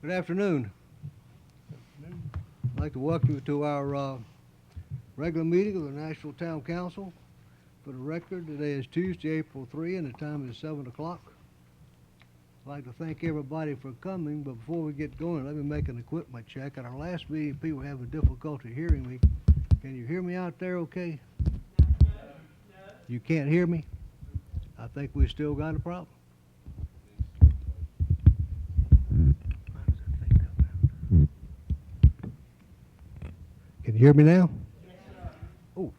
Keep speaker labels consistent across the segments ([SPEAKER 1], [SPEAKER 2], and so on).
[SPEAKER 1] Good afternoon. I'd like to welcome you to our regular meeting of the Nashville Town Council. For the record, today is Tuesday, April 3, and the time is 7 o'clock. I'd like to thank everybody for coming, but before we get going, let me make an equipment check. At our last meeting, people were having difficulty hearing me. Can you hear me out there okay? You can't hear me? I think we still got a problem. Can you hear me now? Oh,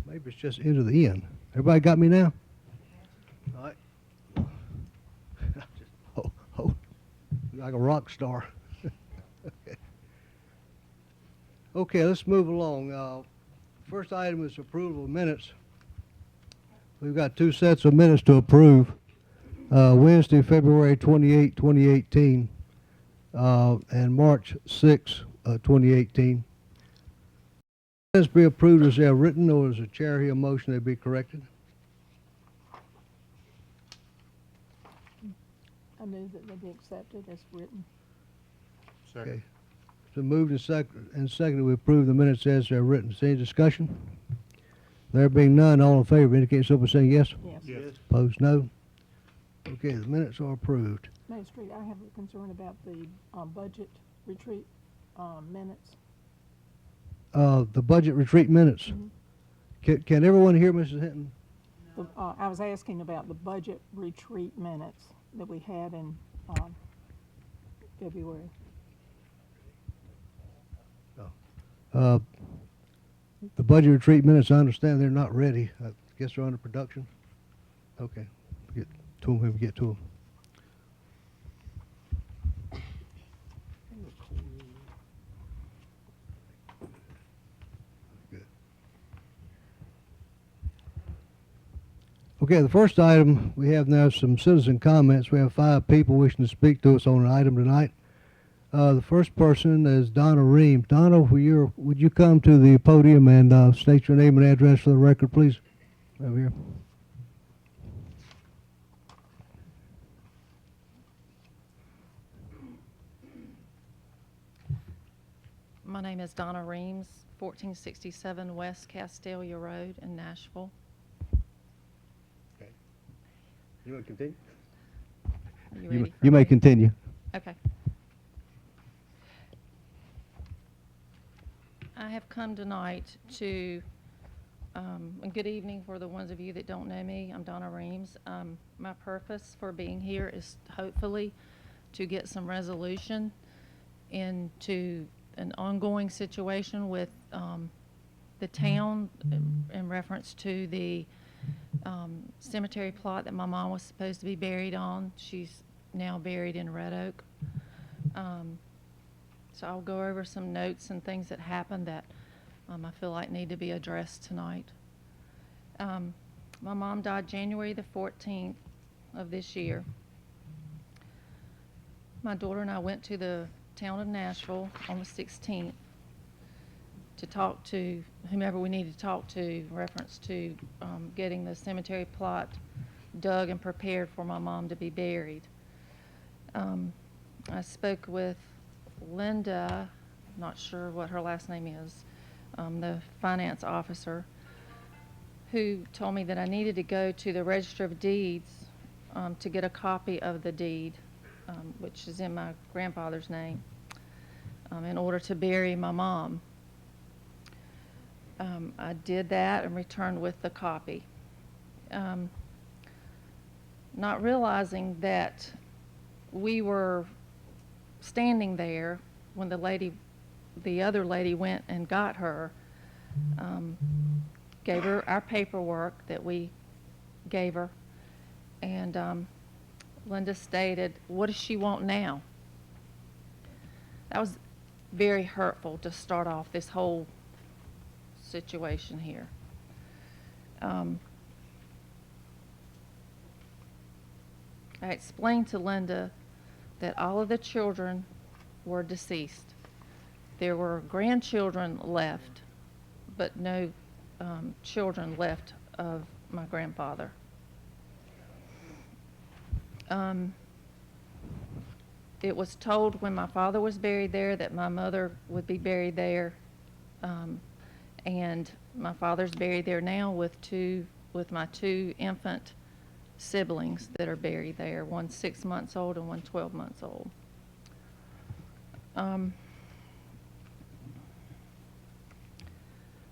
[SPEAKER 1] maybe it's just into the end. Everybody got me now? All right. Oh, like a rock star. Okay, let's move along. First item is approval of minutes. We've got two sets of minutes to approve. Wednesday, February 28, 2018, and March 6, 2018. Minutes be approved as they are written, or is the chair here motion they be corrected?
[SPEAKER 2] I move that they be accepted as written.
[SPEAKER 1] Okay. So moved and seconded, we approve the minutes as they're written. Is there any discussion? There being none, all in favor indicate so by saying yes.
[SPEAKER 2] Yes.
[SPEAKER 1] Opposed, no. Okay, the minutes are approved.
[SPEAKER 2] Magistrate, I have a concern about the budget retreat minutes.
[SPEAKER 1] The budget retreat minutes. Can everyone hear Mrs. Hinton?
[SPEAKER 2] I was asking about the budget retreat minutes that we had in February.
[SPEAKER 1] The budget retreat minutes, I understand they're not ready. I guess they're under production. Okay, get to them when we get to them. Good. Okay, the first item we have now is some citizen comments. We have 5 people wishing to speak to us on an item tonight. The first person is Donna Ream. Donna, would you come to the podium and state your name and address for the record, please? Over here.
[SPEAKER 3] My name is Donna Reams, 1467 West Castelia Road in Nashville.
[SPEAKER 1] Okay. You want to continue?
[SPEAKER 3] Are you ready?
[SPEAKER 1] You may continue.
[SPEAKER 3] Okay. I have come tonight to, and good evening for the ones of you that don't know me. I'm Donna Reams. My purpose for being here is hopefully to get some resolution into an ongoing situation with the town in reference to the cemetery plot that my mom was supposed to be buried on. She's now buried in Red Oak. So I'll go over some notes and things that happened that I feel like need to be addressed tonight. My mom died January the 14th of this year. My daughter and I went to the town of Nashville on the 16th to talk to whomever we needed to talk to in reference to getting the cemetery plot dug and prepared for my mom to be buried. I spoke with Linda, not sure what her last name is, the finance officer, who told me that I needed to go to the Register of Deeds to get a copy of the deed, which is in my grandfather's name, in order to bury my mom. I did that and returned with the copy. Not realizing that we were standing there when the other lady went and got her, gave her our paperwork that we gave her, and Linda stated, "What does she want now?" That was very hurtful to start off this whole situation here. I explained to Linda that all of the children were deceased. There were grandchildren left, but no children left of my grandfather. it was told when my father was buried there that my mother would be buried there. And my father's buried there now with my two infant siblings that are buried there. One's 6 months old and one 12 months old.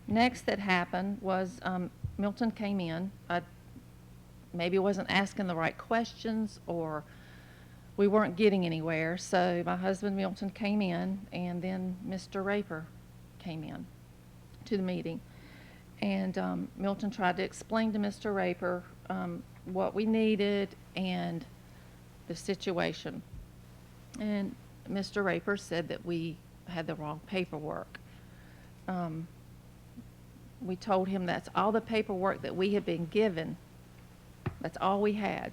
[SPEAKER 3] Next that happened was Milton came in. I maybe wasn't asking the right questions, or we weren't getting anywhere. So my husband Milton came in, and then Mr. Raper came in to the meeting. And Milton tried to explain to Mr. Raper what we needed and the situation. And Mr. Raper said that we had the wrong paperwork. We told him that's all the paperwork that we had been given. That's all we had.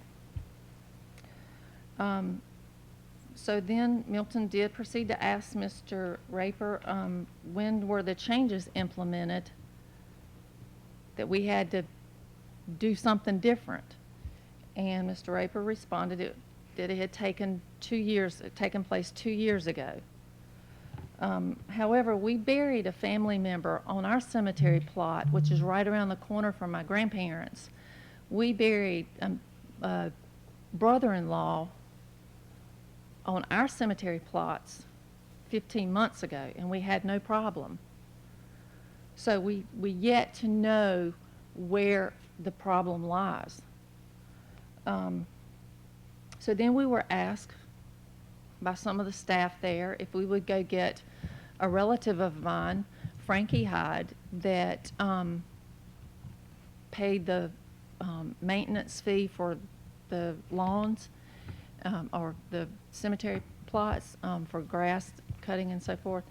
[SPEAKER 3] So then Milton did proceed to ask Mr. Raper when were the changes implemented that we had to do something different. And Mr. Raper responded that it had taken place 2 years ago. However, we buried a family member on our cemetery plot, which is right around the corner from my grandparents. We buried a brother-in-law on our cemetery plots 15 months ago, and we had no problem. So we yet to know where the problem lies. So then we were asked by some of the staff there if we would go get a relative of mine, Frankie Hyde, that paid the maintenance fee for the lawns or the cemetery plots for grass cutting and so forth.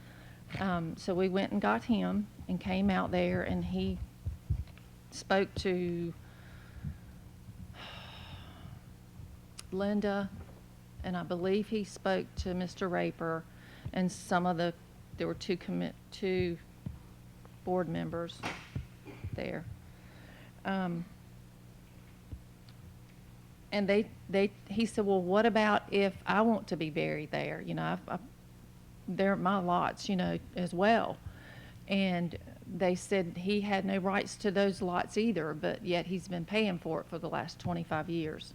[SPEAKER 3] So we went and got him and came out there, and he spoke to Linda, and I believe he spoke to Mr. Raper and there were two board members there. And he said, well, what about if I want to be buried there? You know, they're my lots, you know, as well. And they said he had no rights to those lots either, but yet he's been paying for it for the last 25 years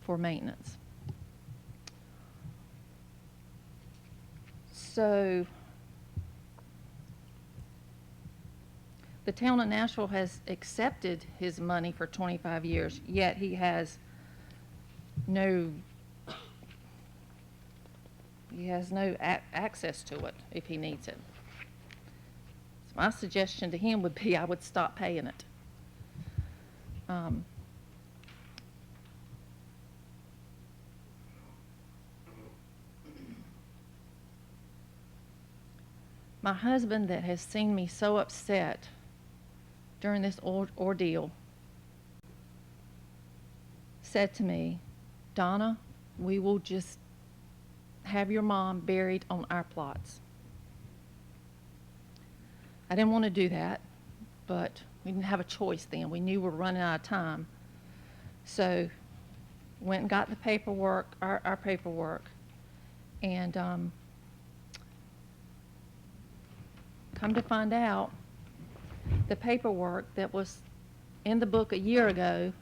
[SPEAKER 3] for maintenance. So the town of Nashville has accepted his money for 25 years, yet he has no access to it if he needs it. So my suggestion to him would be I would stop paying it. My husband, that has seen me so upset during this ordeal, said to me, Donna, we will just have your mom buried on our plots. I didn't want to do that, but we didn't have a choice then. We knew we were running out of time. So went and got the paperwork, our paperwork, and come to find out, the paperwork that was in the book a year ago,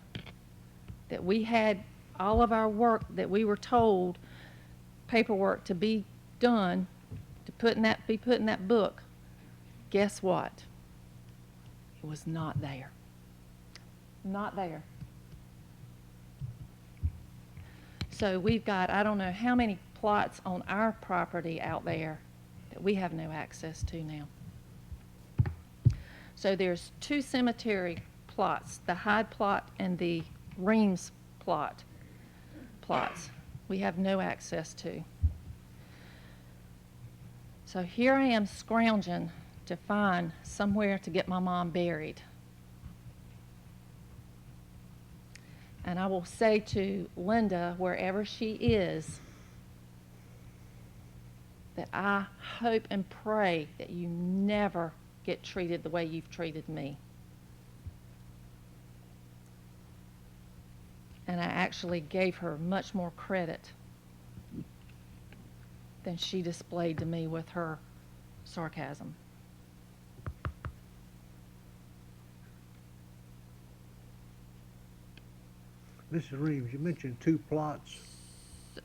[SPEAKER 3] that we had all of our work that we were told paperwork to be done, to be put in that book, guess what? It was not there. Not there. So we've got, I don't know how many plots on our property out there that we have no access to now. So there's two cemetery plots, the Hyde plot and the Reams plots we have no access to. So here I am scrounging to find somewhere to get my mom buried. And I will say to Linda, wherever she is, that I hope and pray that you never get treated the way you've treated me. And I actually gave her much more credit than she displayed to me with her sarcasm.
[SPEAKER 1] Mrs. Reeves, you mentioned two plots,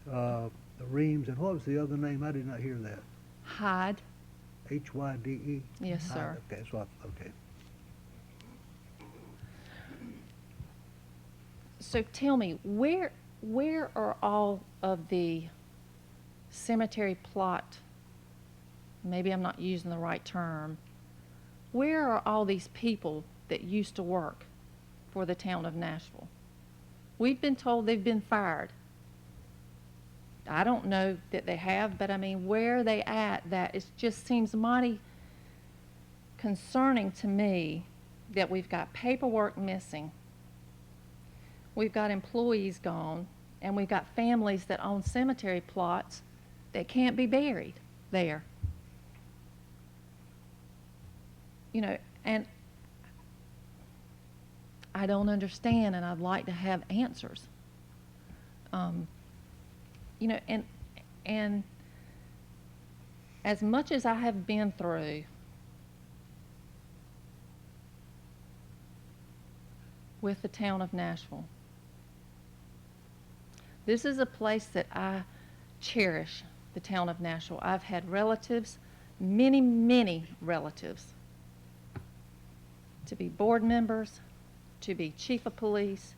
[SPEAKER 1] the Reeves, and what was the other name? I did not hear that.
[SPEAKER 3] Hyde.
[SPEAKER 1] Hyde?
[SPEAKER 3] Yes, sir.
[SPEAKER 1] Okay, okay.
[SPEAKER 3] So tell me, where are all of the cemetery plot, maybe I'm not using the right term, where are all these people that used to work for the town of Nashville? We've been told they've been fired. I don't know that they have, but I mean, where are they at? That it just seems mighty concerning to me that we've got paperwork missing, we've got employees gone, and we've got families that own cemetery plots that can't be buried there. You know, and I don't understand, and I'd like to have answers. You know, and as much as I have been through with the town of Nashville, this is a place that I cherish, the town of Nashville. I've had relatives, many, many relatives, to be board members, to be chief of police,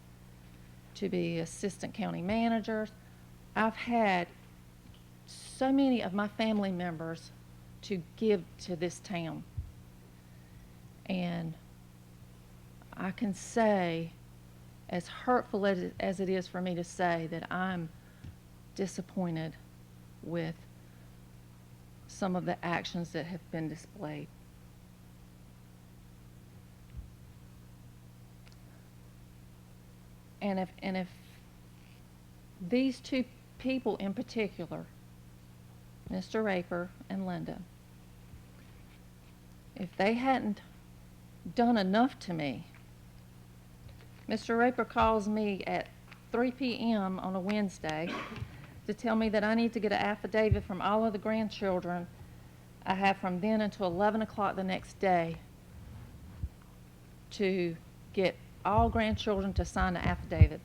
[SPEAKER 3] to be assistant county managers. I've had so many of my family members to give to this town. And I can say, as hurtful as it is for me to say, that I'm disappointed with some of the actions that have been displayed. And if these two people in particular, Mr. Raper and Linda, if they hadn't done enough to me. Mr. Raper calls me at 3 p.m. on a Wednesday to tell me that I need to get an affidavit from all of the grandchildren I have from then until 11 o'clock the next day to get all grandchildren to sign the affidavit.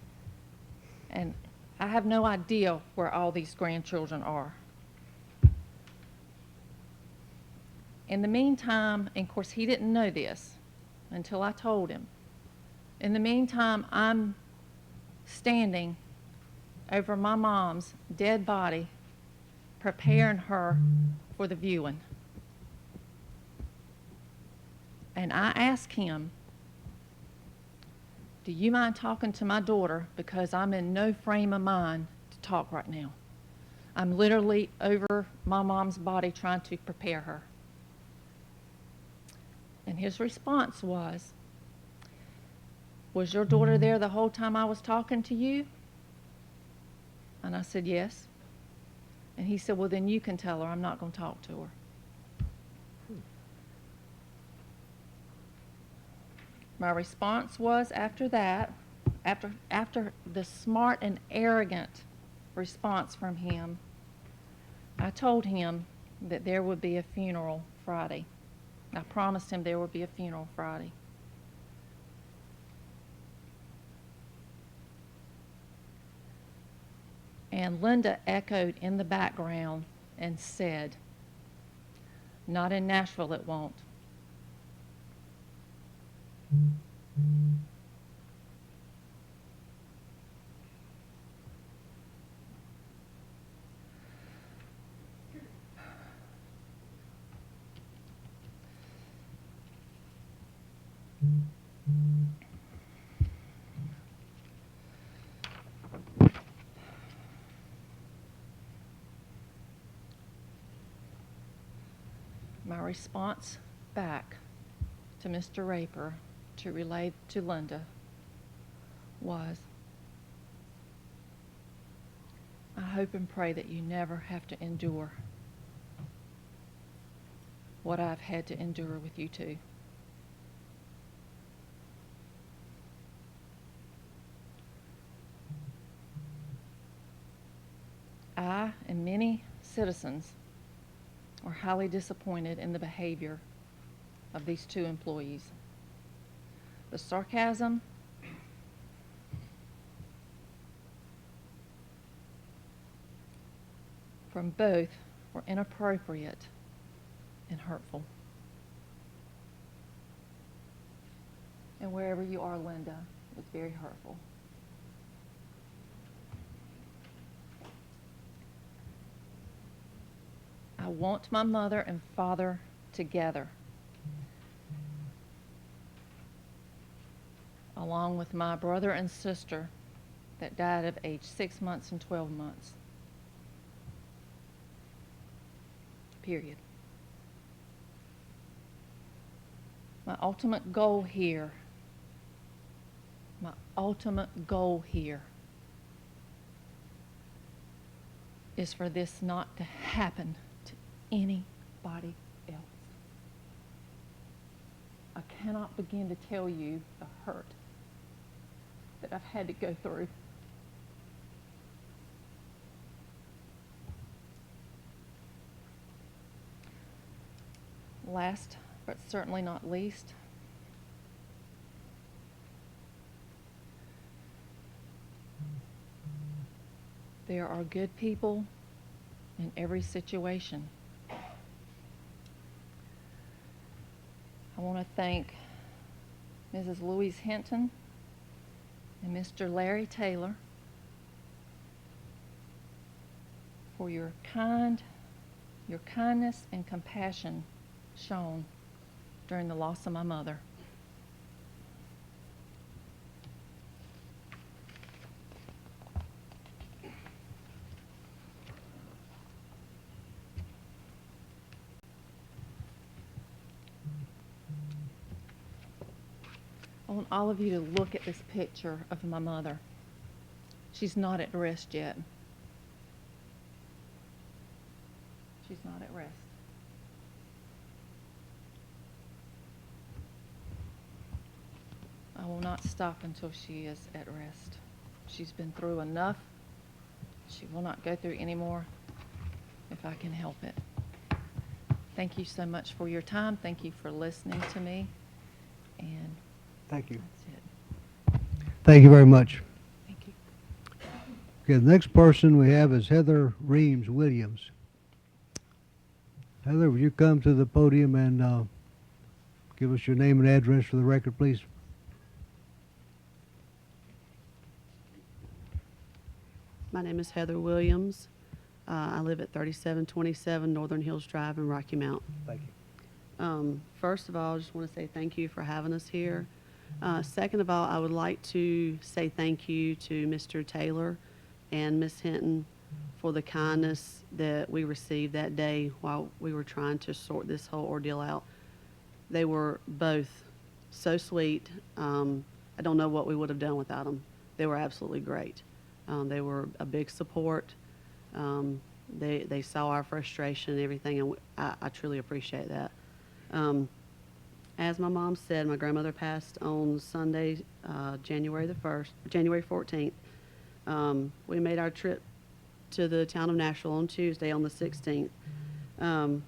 [SPEAKER 3] And I have no idea where all these grandchildren are. In the meantime, and of course he didn't know this until I told him. In the meantime, I'm standing over my mom's dead body, preparing her for the viewing. And I asked him, do you mind talking to my daughter, because I'm in no frame of mind to talk right now. I'm literally over my mom's body trying to prepare her. And his response was your daughter there the whole time I was talking to you? And I said, yes. And he said, well, then you can tell her I'm not going to talk to her. My response was after that, after the smart and arrogant response from him, I told him that there would be a funeral Friday. I promised him there would be a funeral Friday. And Linda echoed in the background and said, not in Nashville it won't. My response back to Mr. Raper to relay to Linda was, I hope and pray that you never have to endure what I've had to endure with you two. I and many citizens are highly disappointed in the behavior of these two employees. The sarcasm from both were inappropriate and hurtful. And wherever you are, Linda, it's very hurtful. I want my mother and father together, along with my brother and sister that died of age 6 months and 12 months. Period. My ultimate goal here is for this not to happen to anybody else. I cannot begin to tell you the hurt that I've had to go through. Last, but certainly not least, there are good people in every situation. I want to thank Mrs. Louise Hinton and Mr. Larry Taylor for your kindness and compassion shown during the loss of my mother. I want all of you to look at this picture of my mother. She's not at rest yet. She's not at rest. I will not stop until she is at rest. She's been through enough. She will not go through any more if I can help it. Thank you so much for your time. Thank you for listening to me. And
[SPEAKER 1] Thank you.
[SPEAKER 3] that's it.
[SPEAKER 1] Thank you very much.
[SPEAKER 3] Thank you.
[SPEAKER 1] Okay, the next person we have is Heather Reams Williams. Heather, would you come to the podium and give us your name and address for the record, please?
[SPEAKER 4] My name is Heather Williams. I live at 3727 Northern Hills Drive in Rocky Mount.
[SPEAKER 1] Thank you.
[SPEAKER 4] First of all, I just want to say thank you for having us here. Second of all, I would like to say thank you to Mr. Taylor and Ms. Hinton for the kindness that we received that day while we were trying to sort this whole ordeal out. They were both so sweet. I don't know what we would have done without them. They were absolutely great. They were a big support. They saw our frustration and everything, and I truly appreciate that. As my mom said, my grandmother passed on Sunday, January 14th. We made our trip to the town of Nashville on Tuesday on the 16th.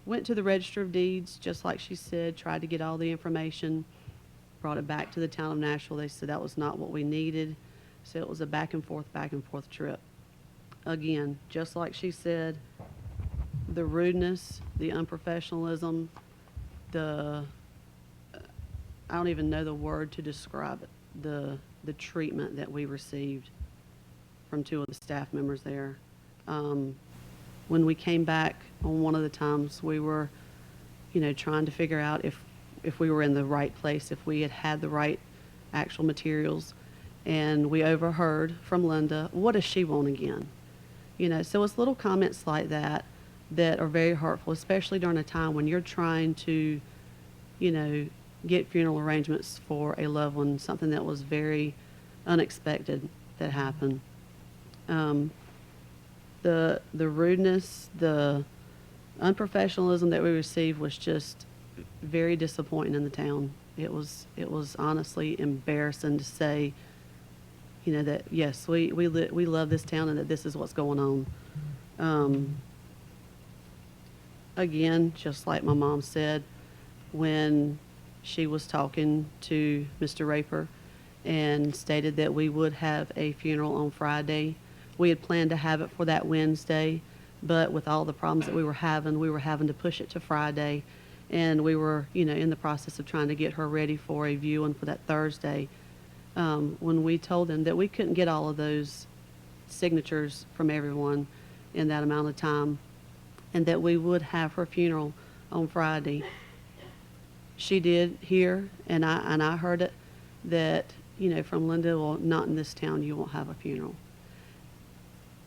[SPEAKER 4] Went to the Register of Deeds, just like she said, tried to get all the information, brought it back to the town of Nashville. They said that was not what we needed. So it was a back and forth trip. Again, just like she said, the rudeness, the unprofessionalism, I don't even know the word to describe it, the treatment that we received from two of the staff members there. When we came back on one of the times, we were, trying to figure out if we were in the right place, if we had the right actual materials. And we overheard from Linda, what does she want again? So it's little comments like that that are very hurtful, especially during a time when you're trying to, get funeral arrangements for a loved one, something that was very unexpected that happened. The rudeness, the unprofessionalism that we received was just very disappointing in the town. It was honestly embarrassing to say, that yes, we love this town and that this is what's going on. Again, just like my mom said, when she was talking to Mr. Raper and stated that we would have a funeral on Friday, we had planned to have it for that Wednesday, but with all the problems that we were having to push it to Friday, and we were, in the process of trying to get her ready for a viewing for that Thursday. When we told them that we couldn't get all of those signatures from everyone in that amount of time, and that we would have her funeral on Friday, she did hear, and I heard it, that, from Linda, well, not in this town, you won't have a funeral.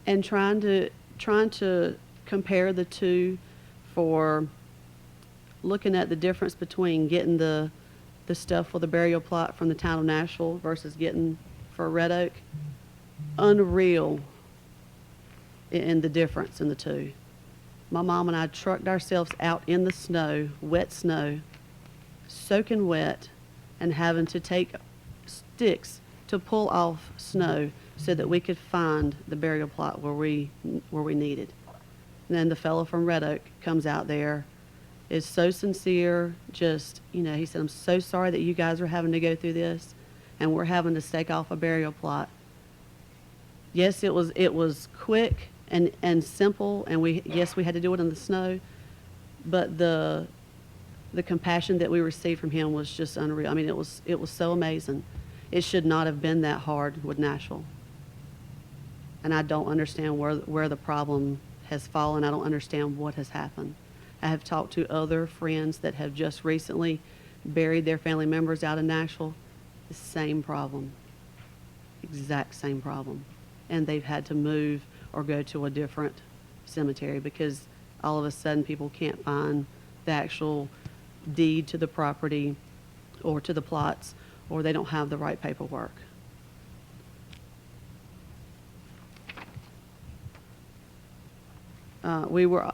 [SPEAKER 4] And trying to compare the two, for looking at the difference between getting the stuff for the burial plot from the town of Nashville versus getting for Red Oak, unreal in the difference in the two. My mom and I trucked ourselves out in the snow, wet snow, soaking wet, and having to take sticks to pull off snow so that we could find the burial plot where we needed. And then the fellow from Red Oak comes out there, is so sincere, just, he said, I'm so sorry that you guys are having to go through this, and we're having to stake off a burial plot. Yes, it was quick and simple, and we had to do it in the snow, but the compassion that we received from him was just unreal. I mean, it was so amazing. It should not have been that hard with Nashville. And I don't understand where the problem has fallen. I don't understand what has happened. I have talked to other friends that have just recently buried their family members out in Nashville. The same problem. Exact same problem. And they've had to move or go to a different cemetery because all of a sudden people can't find the actual deed to the property or to the plots, or they don't have the right paperwork.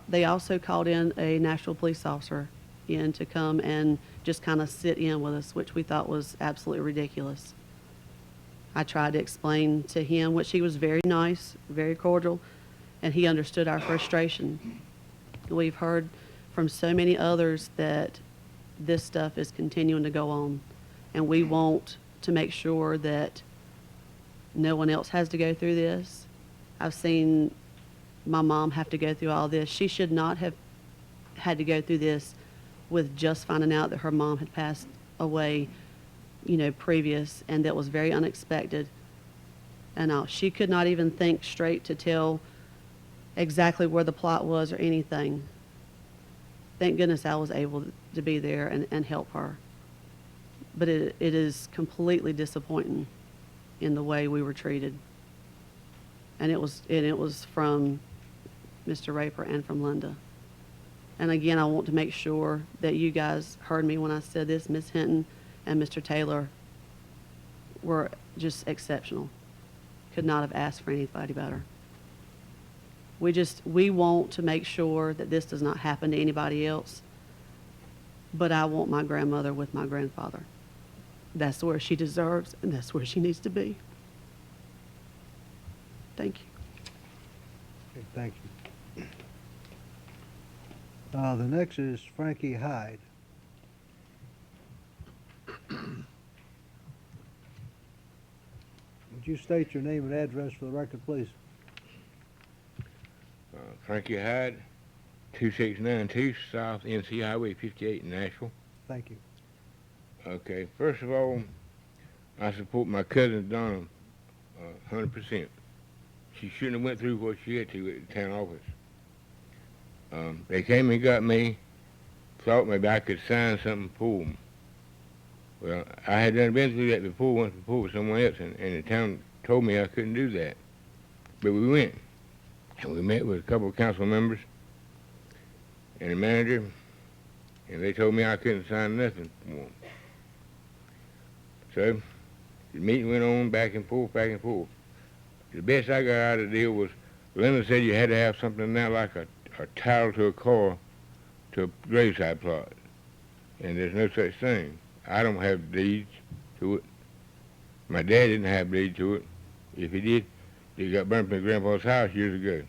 [SPEAKER 4] They also called in a Nashville police officer in to come and just kind of sit in with us, which we thought was absolutely ridiculous. I tried to explain to him, which he was very nice, very cordial, and he understood our frustration. We've heard from so many others that this stuff is continuing to go on, and we want to make sure that no one else has to go through this. I've seen my mom have to go through all this. She should not have had to go through this with just finding out that her mom had passed away, previous, and that was very unexpected. And she could not even think straight to tell exactly where the plot was or anything. Thank goodness I was able to be there and help her. But it is completely disappointing in the way we were treated. And it was from Mr. Raper and from Linda. And again, I want to make sure that you guys heard me when I said this. Ms. Hinton and Mr. Taylor were just exceptional. Could not have asked for anybody better. We want to make sure that this does not happen to anybody else, but I want my grandmother with my grandfather. That's where she deserves, and that's where she needs to be. Thank you.
[SPEAKER 1] Okay, thank you. The next is Frankie Hyde. Would you state your name and address for the record, please?
[SPEAKER 5] Frankie Hyde, 2692 South NC Highway 58 in Nashville.
[SPEAKER 1] Thank you.
[SPEAKER 5] Okay, first of all, I support my cousin Donna 100%. She shouldn't have went through what she had to at the town office. They came and got me, thought maybe I could sign something for them. Well, I had done been through that once before with someone else, and the town told me I couldn't do that. But we went, and we met with a couple of council members and the manager, and they told me I couldn't sign nothing for them. So the meeting went on back and forth, back and forth. The best I got out of the deal was Linda said you had to have something now like a title to a car to a graveside plot, and there's no such thing. I don't have deeds to it. My dad didn't have deed to it. If he did, he got burnt in my grandpa's house years ago.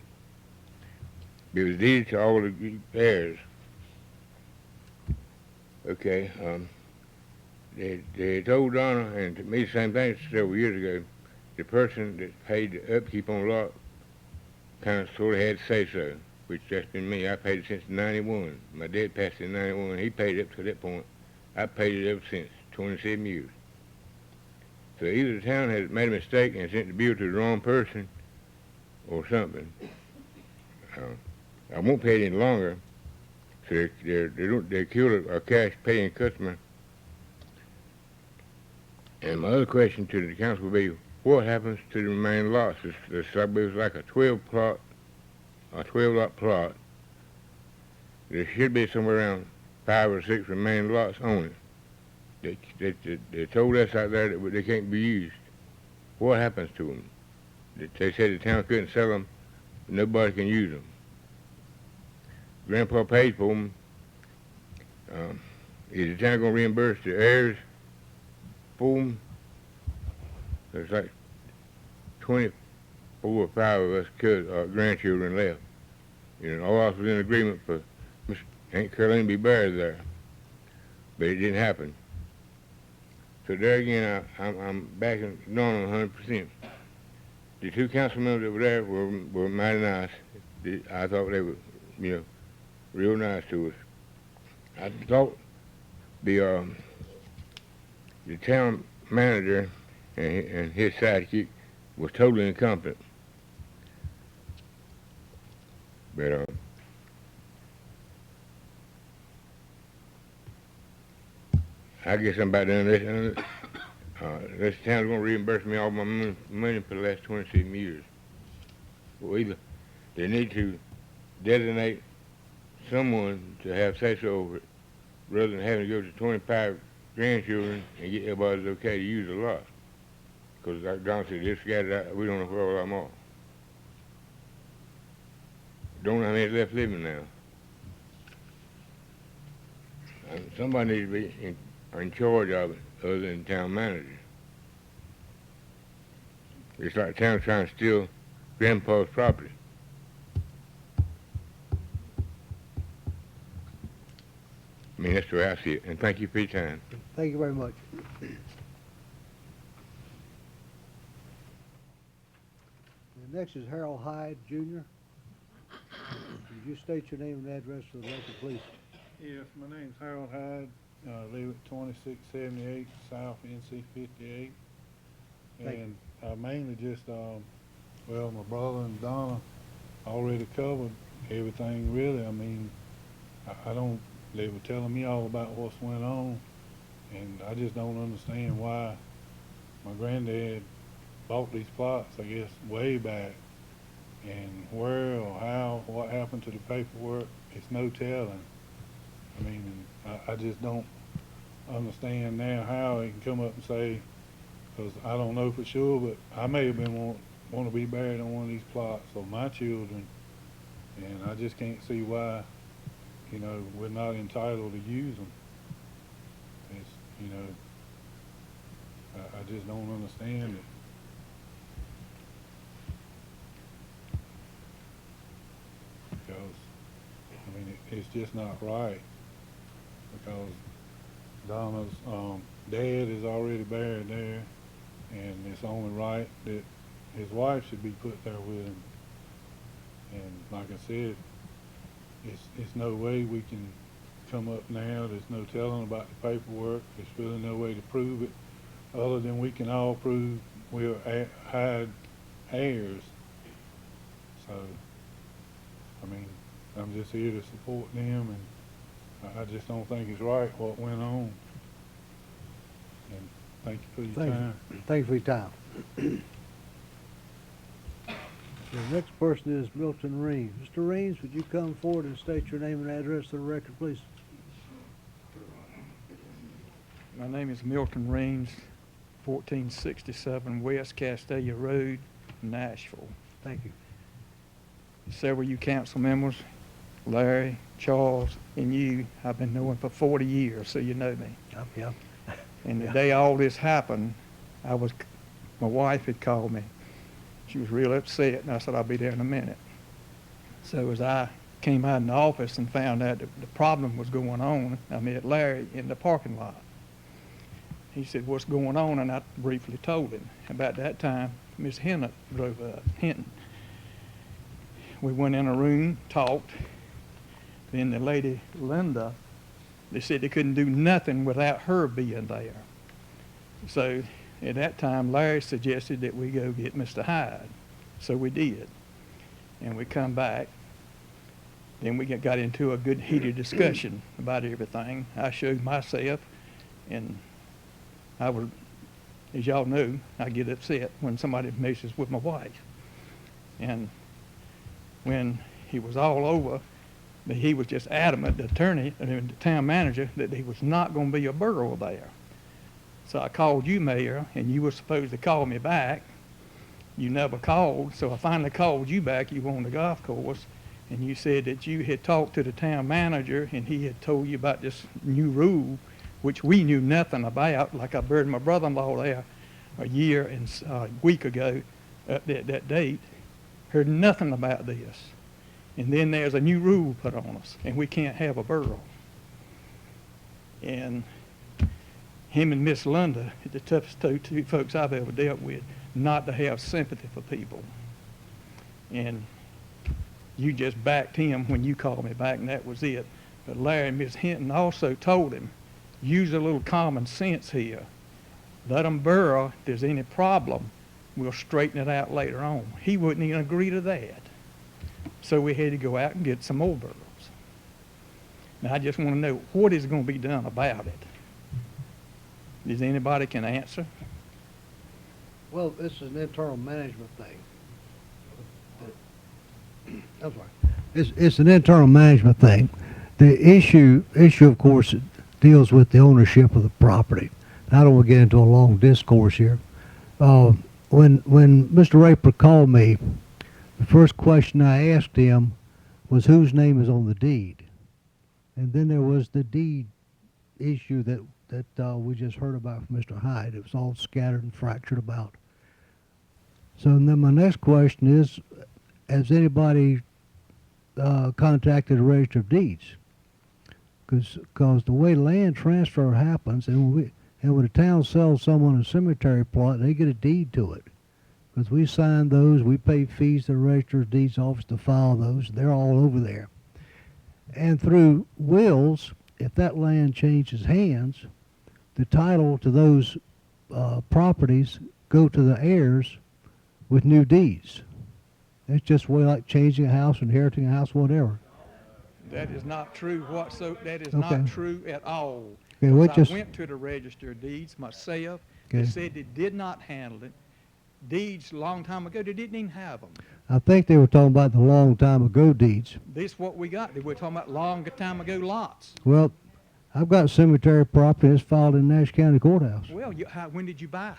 [SPEAKER 5] It was deeded to all the heirs. Okay, they told Donna, and to me the same thing several years ago, the person that paid the upkeep on the lot kind of sort of had to say so, which that's been me. I paid it since '91. My dad passed in '91. He paid it up to that point. I paid it ever since, 27 years. So either the town has made a mistake and sent the bill to the wrong person or something. I won't pay it any longer. So they killed a cash paying customer. And my other question to the council would be, what happens to the remaining lots? It was like a 12 lot plot. There should be somewhere around 5 or 6 remaining lots on it. They told us out there that they can't be used. What happens to them? They said the town couldn't sell them. Nobody can use them. Grandpa paid for them. Is the town going to reimburse the heirs for them? There's like 24 or 5 of us grandchildren left. You know, all of us was in agreement for Aunt Caroline to be buried there. But it didn't happen. So there again, I'm backing Donna 100%. The 2 council members that were there were mighty nice. I thought they were, real nice to us. I thought the town manager and his sidekick was totally incompetent. But I guess I'm about done this. This town's going to reimburse me all my money for the last 27 years. Well, either they need to designate someone to have say-so over it, rather than having to go to 25 grandchildren and get everybody's okay to use a lot. Because like Don said, this guy, we don't know where I'm all. Don't know how many left living now. And somebody needs to be in charge of it other than the town manager. It's like the town trying to steal Grandpa's property. I mean, that's the way I see it. And thank you for your time.
[SPEAKER 1] Thank you very much. Next is Harold Hyde, Jr. Would you state your name and address for the record, please?
[SPEAKER 6] Yes, my name's Harold Hyde. I live at 2678 South NC 58.
[SPEAKER 1] Thank
[SPEAKER 6] And I mainly just, well, my brother and Donna already covered everything, really. I mean, I don't, they were telling me all about what's went on, and I just don't understand why my granddad bought these plots, I guess, way back, and where or how, what happened to the paperwork, it's no telling. I mean, I just don't understand now how he can come up and say, because I don't know for sure, but I may have been want to be buried on one of these plots, or my children, and I just can't see why, we're not entitled to use them. It's, I just don't understand it. Because, I mean, it's just not right. Because Donna's dad is already buried there, and it's only right that his wife should be put there with him. And like I said, it's no way we can come up now. There's no telling about the paperwork. There's really no way to prove it, other than we can all prove we're Hyde heirs. So, I mean, I'm just here to support them, and I just don't think it's right what went on. And thank you for your time.
[SPEAKER 1] Thank you for your time. The next person is Milton Reams. Mr. Reams, would you come forward and state your name and address to the record, please?
[SPEAKER 7] My name is Milton Reams, 1467 West Castalia Road, Nashville.
[SPEAKER 1] Thank you.
[SPEAKER 7] Several of you council members, Larry, Charles, and you, I've been knowing for 40 years, so you know me.
[SPEAKER 1] Yeah.
[SPEAKER 7] And the day all this happened, my wife had called me. She was real upset, and I said, I'll be there in a minute. So as I came out in the office and found out that the problem was going on. I met Larry in the parking lot. He said, "What's going on?" And I briefly told him. About that time, Miss Hinton drove up. We went in a room, talked. Then the lady, Linda, they said they couldn't do nothing without her being there. So at that time, Larry suggested that we go get Mr. Hyde. So we did. And we come back. Then we got into a good heated discussion about everything. I showed myself, and I was, as y'all know, I get upset when somebody messes with my wife. And when he was all over, he was just adamant, the attorney, the town manager, that he was not going to be a borough there. So I called you, Mayor, and you were supposed to call me back. You never called, so I finally called you back. You were on the golf course, and you said that you had talked to the town manager, and he had told you about this new rule, which we knew nothing about. Like I buried my brother-in-law there a year and a week ago, that date. Heard nothing about this. And then there's a new rule put on us, and we can't have a borough. And him and Miss Linda, the toughest two folks I've ever dealt with, not to have sympathy for people. And you just backed him when you called me back, and that was it. But Larry and Miss Hinton also told him, use a little common sense here. Let them borough. If there's any problem, we'll straighten it out later on. He wouldn't even agree to that. So we had to go out and get some more boroughs. Now I just want to know what is going to be done about it. Does anybody can answer?
[SPEAKER 1] Well, this is an internal management thing. I'm sorry. It's an internal management thing. The issue of course, deals with the ownership of the property. I don't want to get into a long discourse here. When Mr. Raper called me, the first question I asked him was whose name is on the deed, and then there was the deed issue that we just heard about from Mr. Hyde. It was all scattered and fractured about. So then my next question is, has anybody contacted the Register of Deeds? Because the way land transfer happens, and when the town sells someone a cemetery plot, they get a deed to it. Because we sign those, we pay fees to the Register of Deeds office to file those. They're all over there. And through wills, if that land changes hands, the title to those properties go to the heirs with new deeds. It's just way like changing a house, inheriting a house, whatever.
[SPEAKER 7] That is not true whatsoever. That is
[SPEAKER 1] Okay.
[SPEAKER 7] not true at all.
[SPEAKER 1] Okay,
[SPEAKER 7] Because I went to the Register of Deeds myself. They
[SPEAKER 1] Okay.
[SPEAKER 7] said they did not handle it. Deeds a long time ago, they didn't even have them.
[SPEAKER 1] I think they were talking about the long time ago deeds.
[SPEAKER 7] This what we got. We're talking about long time ago lots.
[SPEAKER 1] Well, I've got cemetery property that's filed in Nash County Courthouse.
[SPEAKER 7] Well, when did you buy it?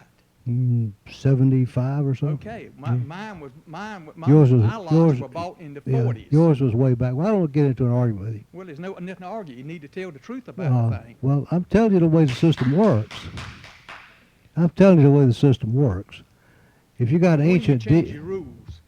[SPEAKER 1] 75 or so.
[SPEAKER 7] Okay, mine was
[SPEAKER 1] Yours was-
[SPEAKER 7] my lots
[SPEAKER 1] yours-
[SPEAKER 7] were bought in the
[SPEAKER 1] Yeah,
[SPEAKER 7] 40s.
[SPEAKER 1] yours was way back. Well, I don't get into an argument with you.
[SPEAKER 7] Well, there's nothing to argue. You need to tell the truth about the thing.
[SPEAKER 1] Well, I'm telling you the way the system works. I'm telling you the way the system works. If you got
[SPEAKER 7] When did you
[SPEAKER 1] ancient
[SPEAKER 7] change your rules?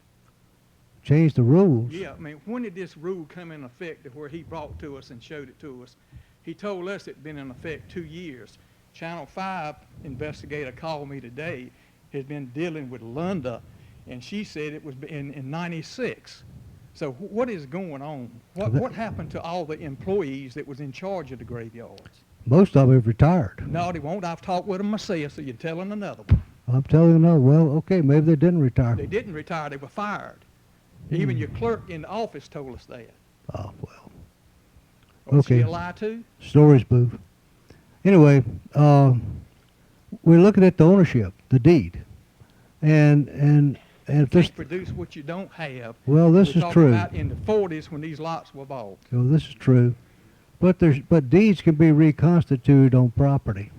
[SPEAKER 1] change the rules.
[SPEAKER 7] Yeah, I mean, when did this rule come in effect to where he brought to us and showed it to us? He told us it'd been in effect 2 years. Channel 5 investigator called me today, has been dealing with Linda, and she said it was in 96. So what is going on? What happened to all the employees that was in charge of the graveyards?
[SPEAKER 1] Most of them have retired.
[SPEAKER 7] No, they won't. I've talked with them myself, so you're telling another one.
[SPEAKER 1] I'm telling you no. Well, okay, maybe they didn't retire.
[SPEAKER 7] They didn't retire, they were fired. Even your clerk in the office told us that.
[SPEAKER 1] Oh, well.
[SPEAKER 7] Was she
[SPEAKER 1] Okay.
[SPEAKER 7] a lie too?
[SPEAKER 1] Stories, boo. Anyway, we're looking at the ownership, the deed. And
[SPEAKER 7] You
[SPEAKER 1] if this,
[SPEAKER 7] can't produce what you don't have.
[SPEAKER 1] well, this
[SPEAKER 7] We're
[SPEAKER 1] is
[SPEAKER 7] talking
[SPEAKER 1] true.
[SPEAKER 7] about in the 40s when these lots were bought.
[SPEAKER 1] Well, this is true. But deeds can be reconstituted on property.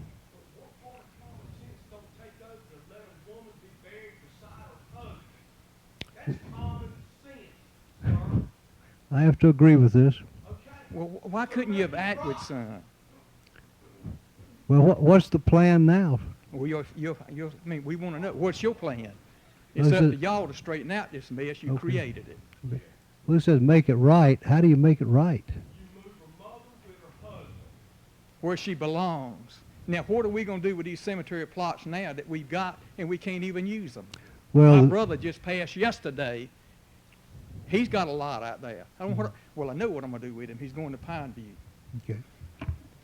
[SPEAKER 1] I have to agree with this.
[SPEAKER 7] Well, why couldn't you have acted, son?
[SPEAKER 1] Well, what's the plan now?
[SPEAKER 7] Well, I mean, we want to know, what's your plan? It's
[SPEAKER 1] Well,
[SPEAKER 7] up
[SPEAKER 1] is
[SPEAKER 7] to
[SPEAKER 1] it-
[SPEAKER 7] y'all to straighten out this mess. You
[SPEAKER 1] Okay.
[SPEAKER 7] created it.
[SPEAKER 1] Well, it says make it right. How do you make it right?
[SPEAKER 7] Where she belongs. Now, what are we gonna do with these cemetery plots now that we've got and we can't even use them? My
[SPEAKER 1] Well,
[SPEAKER 7] brother just passed yesterday. He's got a lot out there. I don't know well, I know what I'm gonna do with him. He's going to Pineview.
[SPEAKER 1] okay.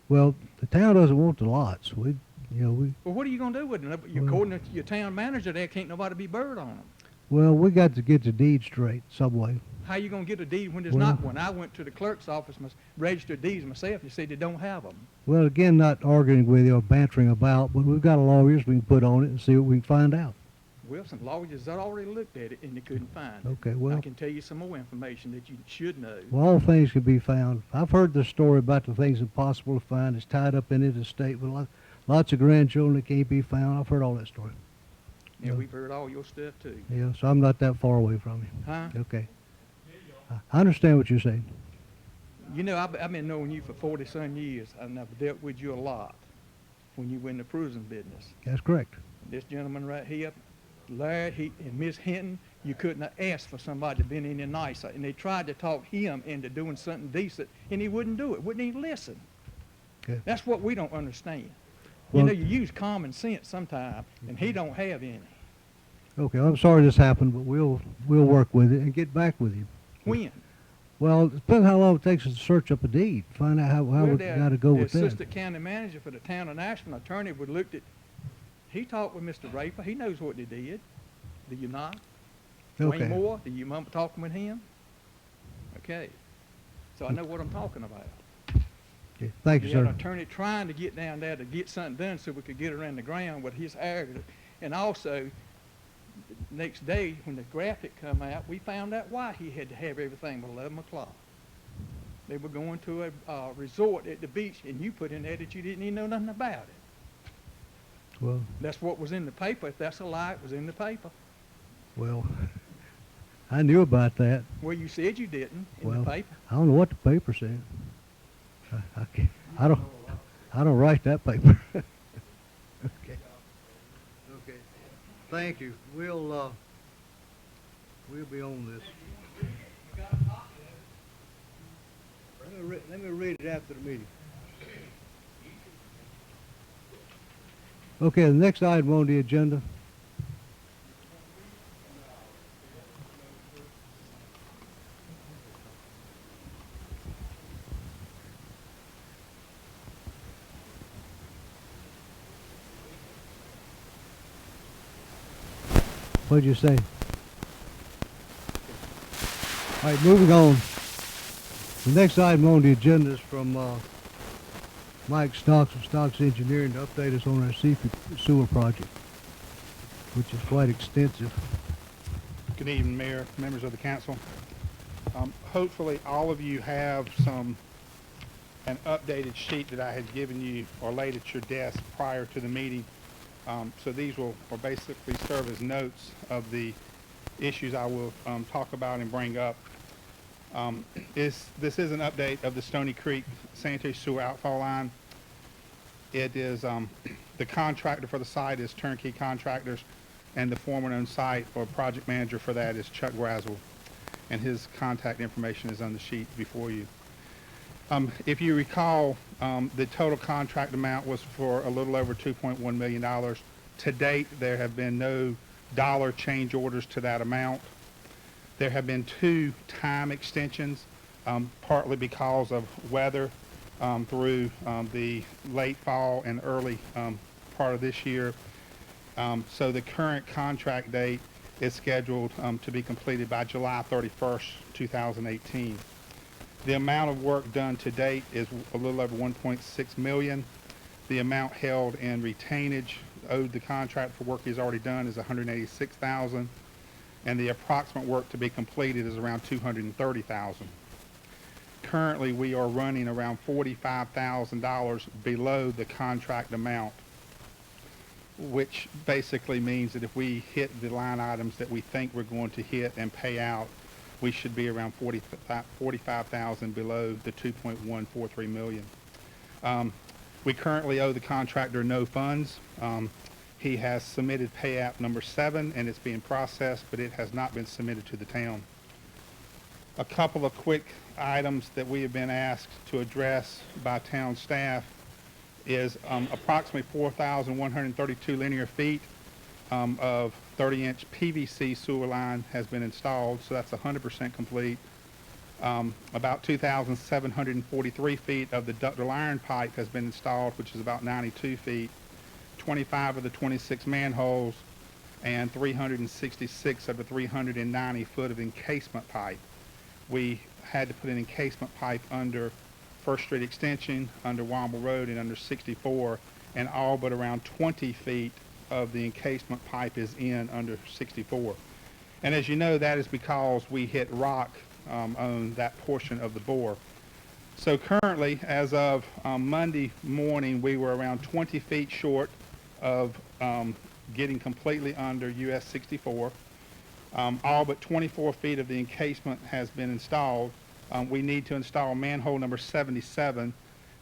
[SPEAKER 1] Well, the town doesn't want the lots. We.
[SPEAKER 7] Well, what are you gonna do with them? According to your town manager there, can't nobody be buried on them.
[SPEAKER 1] Well, we got to get the deed straight some way.
[SPEAKER 7] How you gonna get a deed when there's
[SPEAKER 1] Well-
[SPEAKER 7] not one? I went to the clerk's office, registered deeds myself, and they said they don't have them.
[SPEAKER 1] Well, again, not arguing with you or bantering about, but we've got lawyers we can put on it and see what we can find out.
[SPEAKER 7] Well, some lawyers had already looked at it and they couldn't find it.
[SPEAKER 1] Okay, well,
[SPEAKER 7] I can tell you some more information that you should know.
[SPEAKER 1] well, all things can be found. I've heard the story about the things impossible to find. It's tied up in the estate with lots of grandchildren that can't be found. I've heard all that story.
[SPEAKER 7] Yeah, we've heard all your stuff too.
[SPEAKER 1] Yeah, so I'm not that far away from you.
[SPEAKER 7] Huh?
[SPEAKER 1] Okay. I understand what you're saying.
[SPEAKER 7] You know, I've been knowing you for 40-some years, and I've dealt with you a lot when you were in the prison business.
[SPEAKER 1] That's correct.
[SPEAKER 7] This gentleman right here, Larry, and Miss Hinton, you couldn't have asked for somebody to been any nicer. And they tried to talk him into doing something decent, and he wouldn't do it, wouldn't even listen.
[SPEAKER 1] Okay.
[SPEAKER 7] That's what we don't understand.
[SPEAKER 1] Well-
[SPEAKER 7] You know, you use common sense sometimes, and he don't have any.
[SPEAKER 1] Okay, I'm sorry this happened, but we'll work with it and get back with you.
[SPEAKER 7] When?
[SPEAKER 1] Well, it depends how long it takes us to search up a deed. Find out how we got to go with
[SPEAKER 7] The
[SPEAKER 1] that.
[SPEAKER 7] assistant county manager for the town of Nashville, attorney, would looked at, he talked with Mr. Raper. He knows what they did. Do you not?
[SPEAKER 1] Okay.
[SPEAKER 7] Wayne Moore, do you remember talking with him? Okay. So I know what I'm talking about.
[SPEAKER 1] Okay. Thank you,
[SPEAKER 7] We had an
[SPEAKER 1] sir.
[SPEAKER 7] attorney trying to get down there to get something done so we could get her in the ground with his area. And also, the next day, when the graphic come out, we found out why he had to have everything by 11 o'clock. They were going to a resort at the beach, and you put in there that you didn't even know nothing about it.
[SPEAKER 1] Well,
[SPEAKER 7] That's what was in the paper. If that's a lie, it was in the paper.
[SPEAKER 1] well, I knew about that.
[SPEAKER 7] Well, you said you didn't in
[SPEAKER 1] Well,
[SPEAKER 7] the paper.
[SPEAKER 1] I don't know what the paper said. I can't, I don't write that paper. Okay. Okay. Thank you. We'll be on this. Let me read it after the meeting. Okay, the next item on the agenda. What'd you say? All right, moving on. The next item on the agenda is from Mike Stocks of Stocks Engineering to update us on our sewer project, which is quite extensive.
[SPEAKER 8] Good evening, Mayor, members of the council. Hopefully, all of you have an updated sheet that I had given you or laid at your desk prior to the meeting. So these will basically serve as notes of the issues I will talk about and bring up. This is an update of the Stony Creek sanitary sewer outfall line. It is the contractor for the site is Turnkey Contractors, and the foreman on site or project manager for that is Chuck Graswell, and his contact information is on the sheet before you. If you recall, the total contract amount was for a little over $2.1 million. To date, there have been no dollar change orders to that amount. There have been 2 time extensions, partly because of weather through the late fall and early part of this year. So the current contract date is scheduled to be completed by July 31st, 2018. The amount of work done to date is a little over $1.6 million. The amount held in retainage owed the contract for work he's already done is $186,000, and the approximate work to be completed is around $230,000. Currently, we are running around $45,000 below the contract amount, which basically means that if we hit the line items that we think we're going to hit and pay out, we should be around $45,000 below the $2.143 million. We currently owe the contractor no funds. He has submitted payout number 7, and it's being processed, but it has not been submitted to the town. A couple of quick items that we have been asked to address by town staff is approximately 4,132 linear feet of 30-inch PVC sewer line has been installed, so that's 100% complete. About 2,743 feet of the ductile iron pipe has been installed, which is about 92 feet. 25 of the 26 manholes and 366 of the 390 foot of encasement pipe. We had to put an encasement pipe under First Street Extension, under Womble Road, and under 64, and all but around 20 feet of the encasement pipe is in under 64. And as you know, that is because we hit rock on that portion of the bore. So currently, as of Monday morning, we were around 20 feet short of getting completely under US 64. All but 24 feet of the encasement has been installed. We need to install manhole number 77,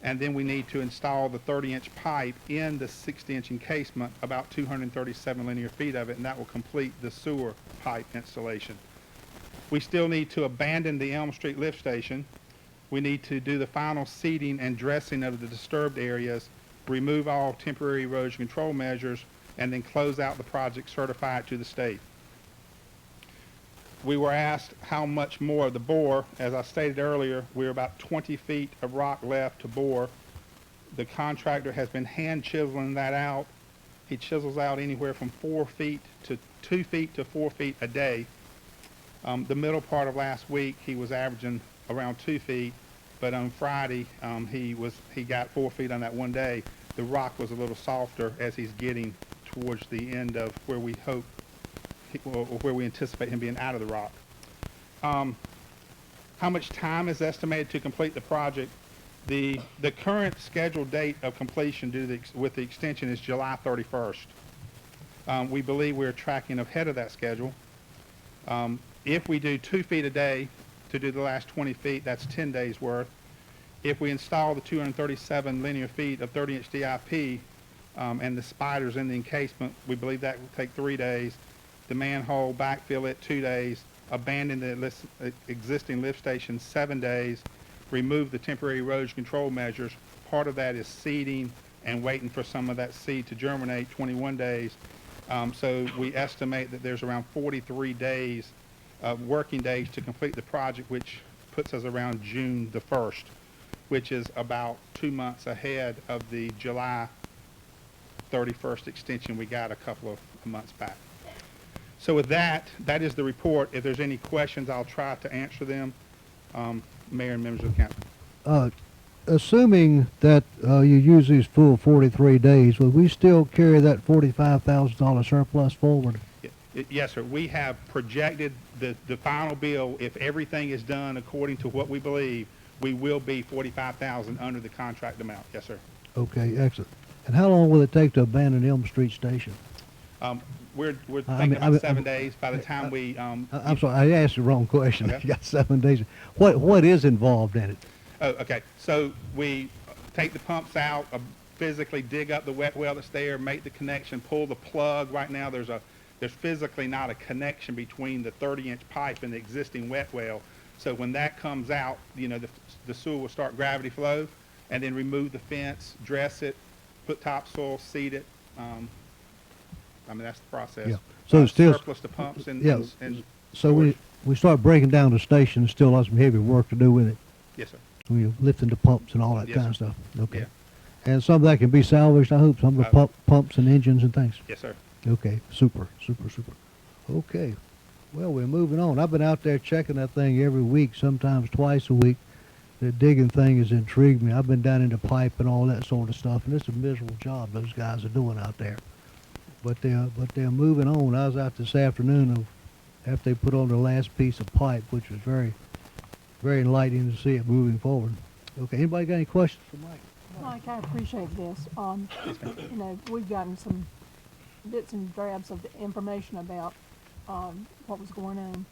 [SPEAKER 8] and then we need to install the 30-inch pipe in the 60-inch encasement, about 237 linear feet of it, and that will complete the sewer pipe installation. We still need to abandon the Elm Street lift station. We need to do the final seeding and dressing of the disturbed areas, remove all temporary erosion control measures, and then close out the project, certify it to the state. We were asked how much more of the bore. As I stated earlier, we're about 20 feet of rock left to bore. The contractor has been hand chiseling that out. He chisels out anywhere from 4 feet to 2 feet to 4 feet a day. The middle part of last week, he was averaging around 2 feet, but on Friday, he got 4 feet on that one day. The rock was a little softer as he's getting towards the end of where we hope, or where we anticipate him being out of the rock. How much time is estimated to complete the project? The current scheduled date of completion with the extension is July 31st. We believe we're tracking ahead of that schedule. If we do 2 feet a day to do the last 20 feet, that's 10 days worth. If we install the 237 linear feet of 30-inch DIP and the spiders in the encasement, we believe that will take 3 days. The manhole, backfill it 2 days, abandon the existing lift station 7 days, remove the temporary erosion control measures. Part of that is seeding and waiting for some of that seed to germinate, 21 days. So we estimate that there's around 43 days of working days to complete the project, which puts us around June the 1st, which is about 2 months ahead of the July 31st extension we got a couple of months back. So with that, that is the report. If there's any questions, I'll try to answer them. Mayor and members of the council.
[SPEAKER 1] Assuming that you use these full 43 days, will we still carry that $45,000 surplus forward?
[SPEAKER 8] Yes, sir. We have projected the final bill. If everything is done according to what we believe, we will be $45,000 under the contract amount. Yes, sir.
[SPEAKER 1] Okay, excellent. And how long will it take to abandon Elm Street Station?
[SPEAKER 8] We're thinking about 7 days. By the time we
[SPEAKER 1] I'm sorry, I asked the wrong question.
[SPEAKER 8] Okay.
[SPEAKER 1] You got 7 days. What is involved in it?
[SPEAKER 8] Oh, okay. So we take the pumps out, physically dig up the wet well that's there, make the connection, pull the plug. Right now, there's physically not a connection between the 30-inch pipe and the existing wet well. So when that comes out, the sewer will start gravity flow, and then remove the fence, dress it, put topsoil, seed it. That's the process.
[SPEAKER 1] Yeah. So it's still
[SPEAKER 8] surplus the pumps and
[SPEAKER 1] yeah.
[SPEAKER 8] and
[SPEAKER 1] So
[SPEAKER 8] storage.
[SPEAKER 1] we start breaking down the station. Still have some heavy work to do with it.
[SPEAKER 8] Yes, sir.
[SPEAKER 1] We're lifting the pumps and all that
[SPEAKER 8] Yes,
[SPEAKER 1] kind of
[SPEAKER 8] sir.
[SPEAKER 1] stuff. Okay.
[SPEAKER 8] Yeah.
[SPEAKER 1] And some of that can be salvaged, I hope. Some of the pumps and engines and things.
[SPEAKER 8] Yes, sir.
[SPEAKER 1] Okay. Super. Okay. Well, we're moving on. I've been out there checking that thing every week, sometimes twice a week. The digging thing has intrigued me. I've been down in the pipe and all that sort of stuff, and it's a miserable job those guys are doing out there. But they're moving on. I was out this afternoon after they put on the last piece of pipe, which was very, very enlightening to see it moving forward. Okay, anybody got any questions for Mike?
[SPEAKER 2] Mike, I appreciate this. We've gotten some bits and drabs of the information about what was going on,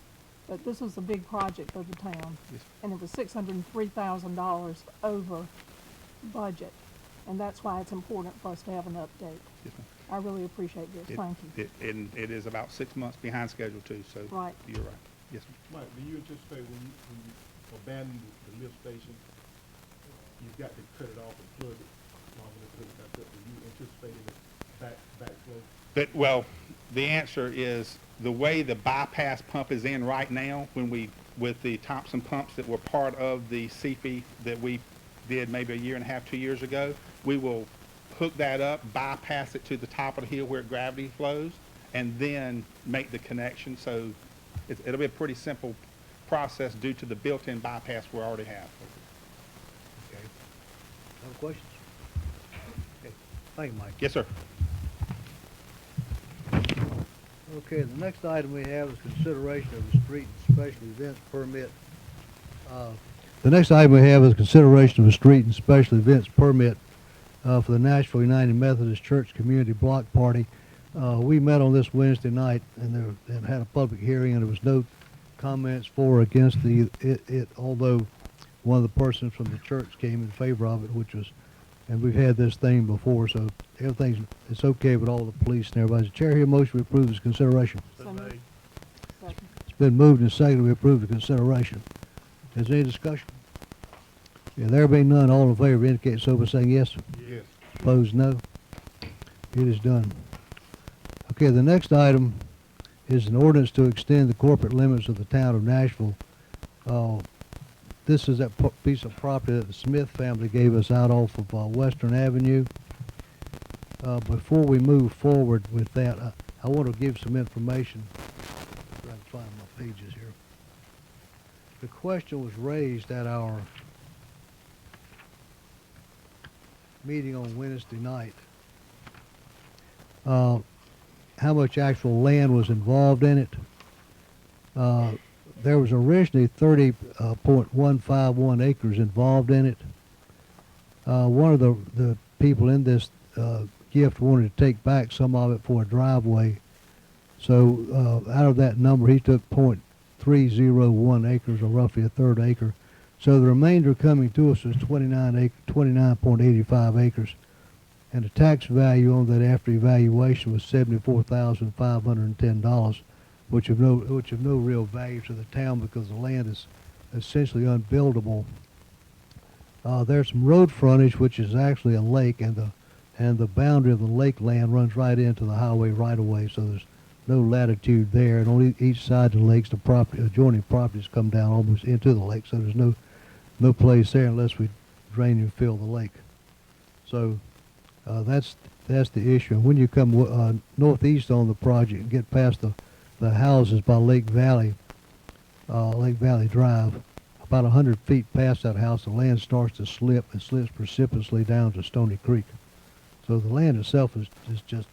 [SPEAKER 2] but this was a big project for the town,
[SPEAKER 8] Yes.
[SPEAKER 2] and it was $603,000 over budget, and that's why it's important for us to have an update.
[SPEAKER 8] Yes, ma'am.
[SPEAKER 2] I really appreciate this. Thank you.
[SPEAKER 8] And it is about 6 months behind schedule too. So
[SPEAKER 2] Right.
[SPEAKER 8] you're right. Yes,
[SPEAKER 9] Mike, do you anticipate when you abandon the lift station, you've got to cut it off and plug it long enough to hook it back up? Do you anticipate any backflow?
[SPEAKER 8] well, the answer is the way the bypass pump is in right now, with the Thompson pumps that were part of the CFE that we did maybe a year and a half, 2 years ago, we will hook that up, bypass it to the top of the hill where gravity flows, and then make the connection. So it'll be a pretty simple process due to the built-in bypass we already have.
[SPEAKER 1] Okay. Other questions? Okay. Thank you, Mike.
[SPEAKER 8] Yes, sir.
[SPEAKER 1] Okay, the next item we have is consideration of the street and special events permit. The next item we have is consideration of a street and special events permit for the Nashville United Methodist Church Community Block Party. We met on this Wednesday night and had a public hearing, and there was no comments for or against it, although one of the persons from the church came in favor of it, and we've had this thing before, so it's okay with all the police and everybody. The chair here motion we approve this consideration.
[SPEAKER 2] So moved. Second.
[SPEAKER 1] It's been moved and seconded we approve the consideration. Is there any discussion? Yeah, there being none, all in favor indicate so by saying yes.
[SPEAKER 9] Yes.
[SPEAKER 1] Opposed, no. It is done. Okay, the next item is an ordinance to extend the corporate limits of the town of Nashville. This is that piece of property that the Smith family gave us out off of Western Avenue. Before we move forward with that, I want to give some information. Try to find my pages here. The question was raised at our meeting on Wednesday night. How much actual land was involved in it? There was originally 30.151 acres involved in it. One of the people in this gift wanted to take back some of it for a driveway. So out of that number, he took 0.301 acres, or roughly a third acre. So the remainder coming to us was 29.85 acres. And the tax value on that after evaluation was $74,510, which of no real value to the town because the land is essentially unbuildable. There's some road frontage, which is actually a lake, and the boundary of the lake land runs right into the highway right away, so there's no latitude there. And on each side of the lakes, the adjoining properties come down almost into the lake, so there's no place there unless we drain and fill the lake. So that's the issue. And when you come northeast on the project and get past the houses by Lake Valley Drive, about 100 feet past that house, the land starts to slip and slips precipitously down to Stony Creek. So the land itself is just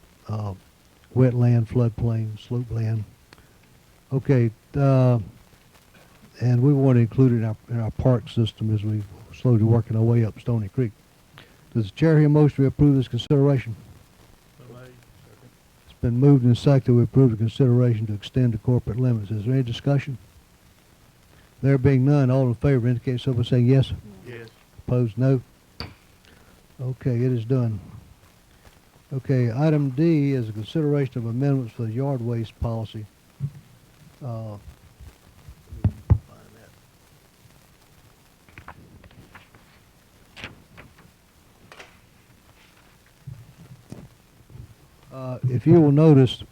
[SPEAKER 1] wetland, floodplain, slope land. Okay, and we want to include it in our park system as we slowly working our way up Stony Creek. Does the chair hear a motion to approve this consideration? It's been moved and seconded we approve the consideration to extend the corporate limits. Is there any discussion? There being none, all in favor indicate so by saying yes.
[SPEAKER 9] Yes.
[SPEAKER 1] Opposed, no. Okay, it is done. Okay, item D is a consideration of amendments for the yard waste policy. Let me find that. If you will notice,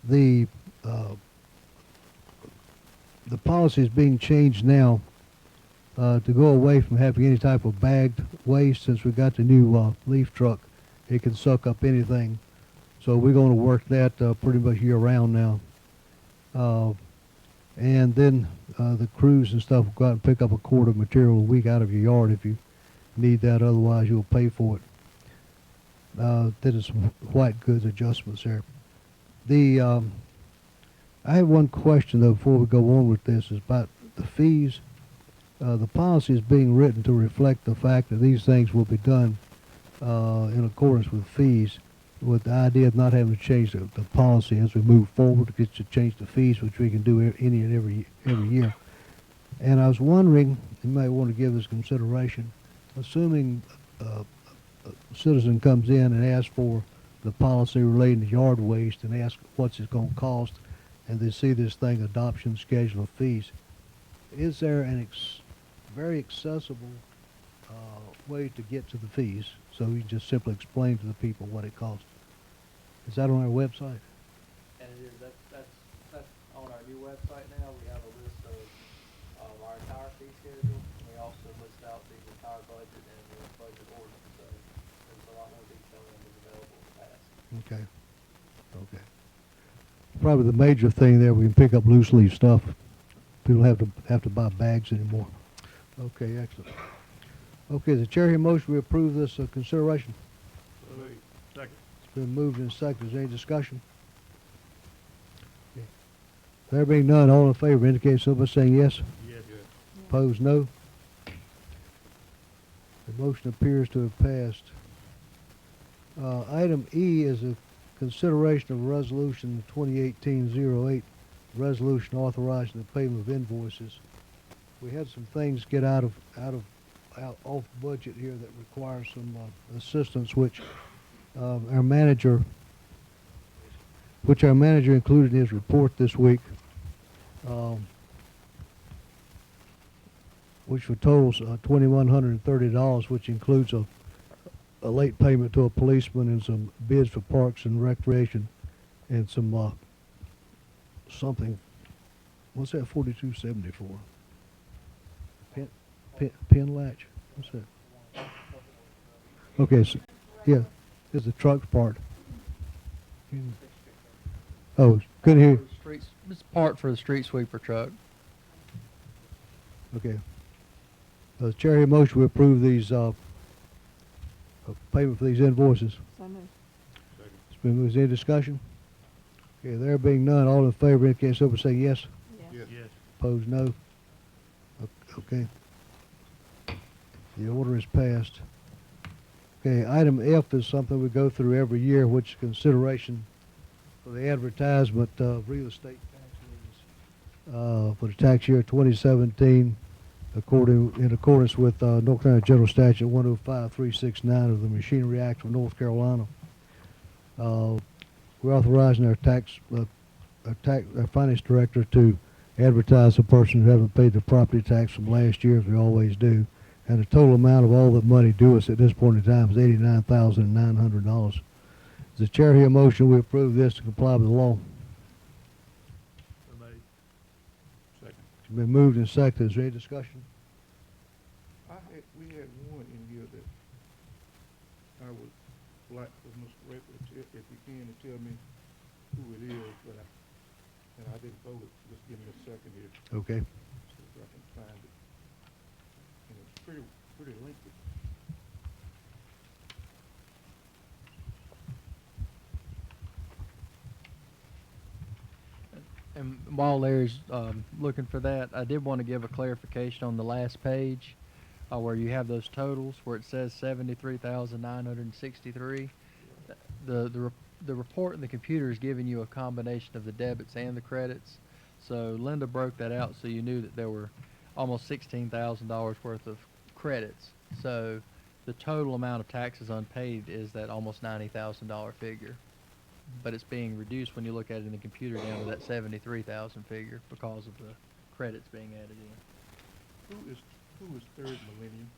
[SPEAKER 1] the policy is being changed now to go away from having any type of bagged waste. Since we got the new leaf truck, it can suck up anything. So we're going to work that pretty much year-round now. And then the crews and stuff will go out and pick up a quart of material a week out of your yard if you need that. Otherwise, you'll pay for it. Then there's some white goods adjustments there. I have one question, though, before we go on with this, is about the fees. The policy is being written to reflect the fact that these things will be done in accordance with fees, with the idea of not having to change the policy as we move forward to change the fees, which we can do any and every year. And I was wondering, you might want to give this consideration, assuming a citizen comes in and asks for the policy relating to yard waste and asks what's it going to cost, and they see this thing, adoption schedule of fees. Is there an very accessible way to get to the fees, so you just simply explain to the people what it costs? Is that on our website?
[SPEAKER 10] And it is, that's on our new website now. We have a list of our entire fee schedule. And we also list out the entire budget and the budget ordinance. So there's a lot more detail than was available in the past.
[SPEAKER 1] Okay. Okay. Probably the major thing there, we can pick up loose leaf stuff. People have to buy bags anymore. Okay, excellent. Okay, the chair here motion we approve this consideration.
[SPEAKER 6] Second.
[SPEAKER 1] It's been moved and seconded. Is there any discussion? Okay. There being none, all in favor indicate so by saying yes.
[SPEAKER 6] Yes.
[SPEAKER 1] Opposed, no. The motion appears to have passed. Item E is a consideration of resolution 2018-08, resolution authorizing the payment of invoices. We had some things get off budget here that require some assistance, which our manager included in his report this week, which for totals $2,130, which includes a late payment to a policeman and some bids for parks and recreation and some something. What's that? 4274. Pin latch. What's that? Okay, so yeah, it's the truck's part. Oh, couldn't hear.
[SPEAKER 10] Streets, it's part for the street sweeper truck.
[SPEAKER 1] Okay. The chair here motion we approve these payment for these invoices.
[SPEAKER 2] So moved.
[SPEAKER 1] It's been moved. Is there any discussion? Okay, there being none, all in favor indicate so by saying yes.
[SPEAKER 2] Yes.
[SPEAKER 6] Yes.
[SPEAKER 1] Opposed, no. Okay. The order is passed. Okay, item F is something we go through every year, which is consideration for the advertisement of real estate tax liens for the tax year 2017, in accordance with North Carolina General Statute 105-369 of the Machinery Act of North Carolina. We're authorizing our finance director to advertise a person who haven't paid the property tax from last year, as we always do. And the total amount of all that money due us at this point in time is $89,900. Is the chair here motion we approve this to comply with the law?
[SPEAKER 6] Second.
[SPEAKER 1] It's been moved and seconded. Is there any discussion?
[SPEAKER 11] We had one in here that I would like for Mr. Raker, if you can, to tell me who it is, but I didn't vote it. Just give me a second here,
[SPEAKER 1] Okay.
[SPEAKER 11] see if I can find it. And it's pretty lengthy.
[SPEAKER 10] And while Larry's looking for that, I did want to give a clarification on the last page where you have those totals, where it says 73,963. The report in the computer is giving you a combination of the debits and the credits. So Linda broke that out so you knew that there were almost $16,000 worth of credits. So the total amount of taxes unpaid is that almost $90,000 figure. But it's being reduced when you look at it in the computer down to that 73,000 figure because of the credits being added in.
[SPEAKER 11] Who is Third Millennium?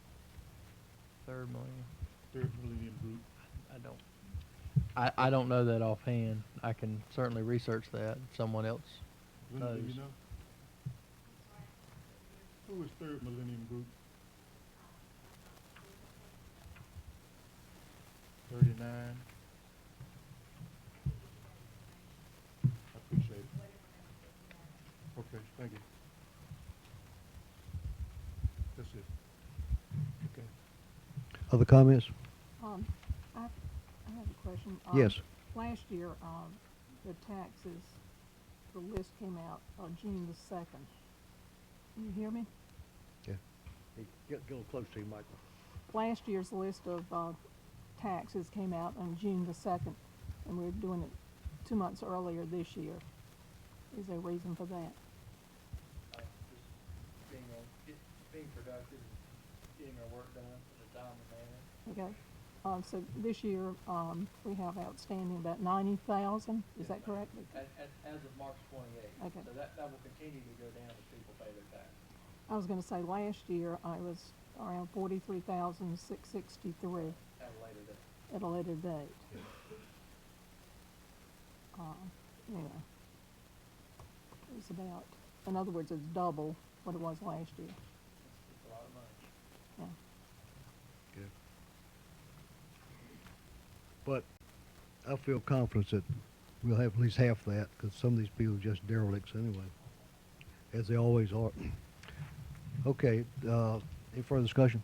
[SPEAKER 10] Third million.
[SPEAKER 11] Third Millennium Group?
[SPEAKER 10] I don't know that offhand. I can certainly research that. Someone else
[SPEAKER 11] Linda, do
[SPEAKER 10] knows.
[SPEAKER 11] you know? Who is Third Millennium Group? 39. I appreciate it. Okay, thank you. That's it. Okay.
[SPEAKER 1] Other comments?
[SPEAKER 2] I have a question.
[SPEAKER 1] Yes.
[SPEAKER 2] Last year, the taxes, the list came out on June the 2nd. Can you hear me?
[SPEAKER 1] Yeah. Get a little close to you, Michael.
[SPEAKER 2] Last year's list of taxes came out on June the 2nd, and we're doing it 2 months earlier this year. Is there a reason for that?
[SPEAKER 10] Just being productive, getting our work done in a timely manner.
[SPEAKER 2] Okay. So this year, we have outstanding about 90,000, is that correct?
[SPEAKER 10] As of March 28th.
[SPEAKER 2] Okay.
[SPEAKER 10] So that will continue to go down as people pay their taxes.
[SPEAKER 2] I was gonna say, last year, I was around 43,663
[SPEAKER 10] At a later date.
[SPEAKER 2] at a later date. Anyway, it's about, in other words, it's double what it was last year.
[SPEAKER 10] It's a lot of money.
[SPEAKER 2] Yeah.
[SPEAKER 1] But I feel confident that we'll have at least half that, because some of these people are just derelicts anyway, as they always are. Okay, any further discussion?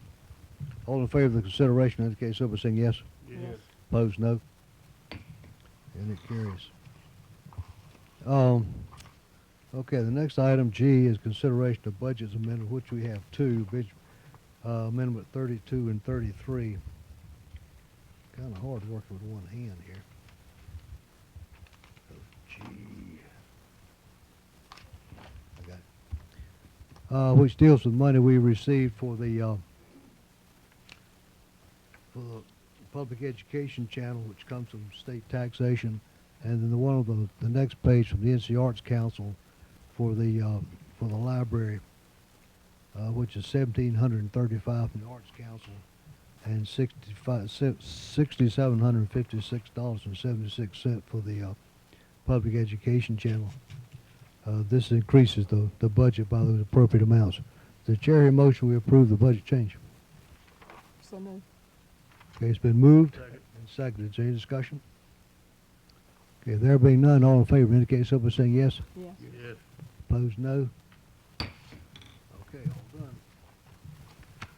[SPEAKER 1] All in favor of the consideration indicate so by saying yes.
[SPEAKER 2] Yes.
[SPEAKER 1] Opposed, no. And it carries. Okay, the next item, G, is consideration of budgets amendment, which we have two, amendment 32 and 33. Kind of hard working with one hand here. Oh, G. I got it. Which deals with money we received for the public education channel, which comes from state taxation, and then the one on the next page from the NC Arts Council for the library, which is $1,735 from the Arts Council and $6,756.76 for the public education channel. This increases the budget by those appropriate amounts. The chair here motion we approve the budget change.
[SPEAKER 2] So moved.
[SPEAKER 1] Okay, it's been moved and seconded. Is there any discussion? Okay, there being none, all in favor indicate so by saying yes.
[SPEAKER 2] Yes.
[SPEAKER 11] Yes.
[SPEAKER 1] Opposed, no. Okay, all done. All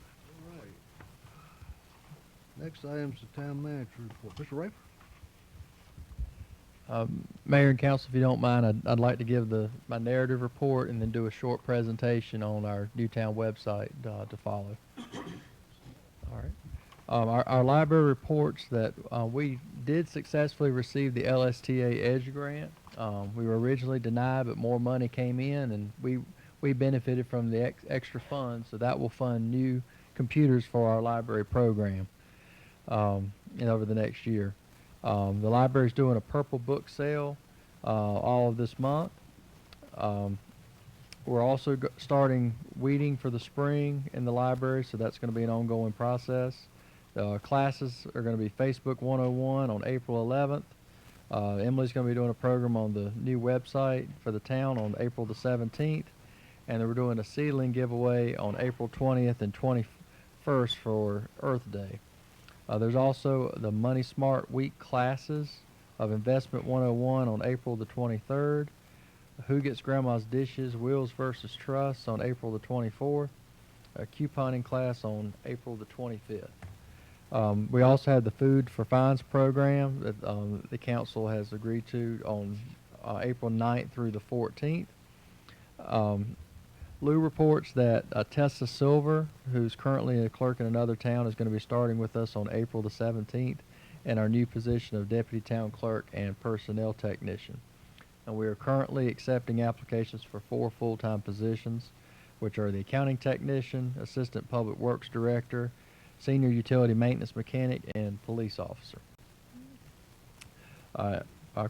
[SPEAKER 1] right. Next item is the town manager report. Mr. Raper?
[SPEAKER 10] Mayor and council, if you don't mind, I'd like to give my narrative report and then do a short presentation on our Newtown website to follow. All right. Our library reports that we did successfully receive the LSTA EDGE grant. We were originally denied, but more money came in, and we benefited from the extra funds, so that will fund new computers for our library program over the next year. The library's doing a purple book sale all of this month. We're also starting weeding for the spring in the library, so that's going to be an ongoing process. Classes are going to be Facebook 101 on April 11th. Emily's going to be doing a program on the new website for the town on April the 17th. And then we're doing a seedling giveaway on April 20th and 21st for Earth Day. There's also the Money Smart Week classes of Investment 101 on April the 23rd. Who Gets Grandma's Dishes, Wills versus Trusts on April the 24th. A couponing class on April the 25th. We also had the Food for Fines program that the council has agreed to on April 9th through the 14th. Lou reports that Tessa Silver, who's currently a clerk in another town, is going to be starting with us on April the 17th in our new position of Deputy Town Clerk and Personnel Technician. And we are currently accepting applications for 4 full-time positions, which are the Accounting Technician, Assistant Public Works Director, Senior Utility Maintenance Mechanic, and Police Officer.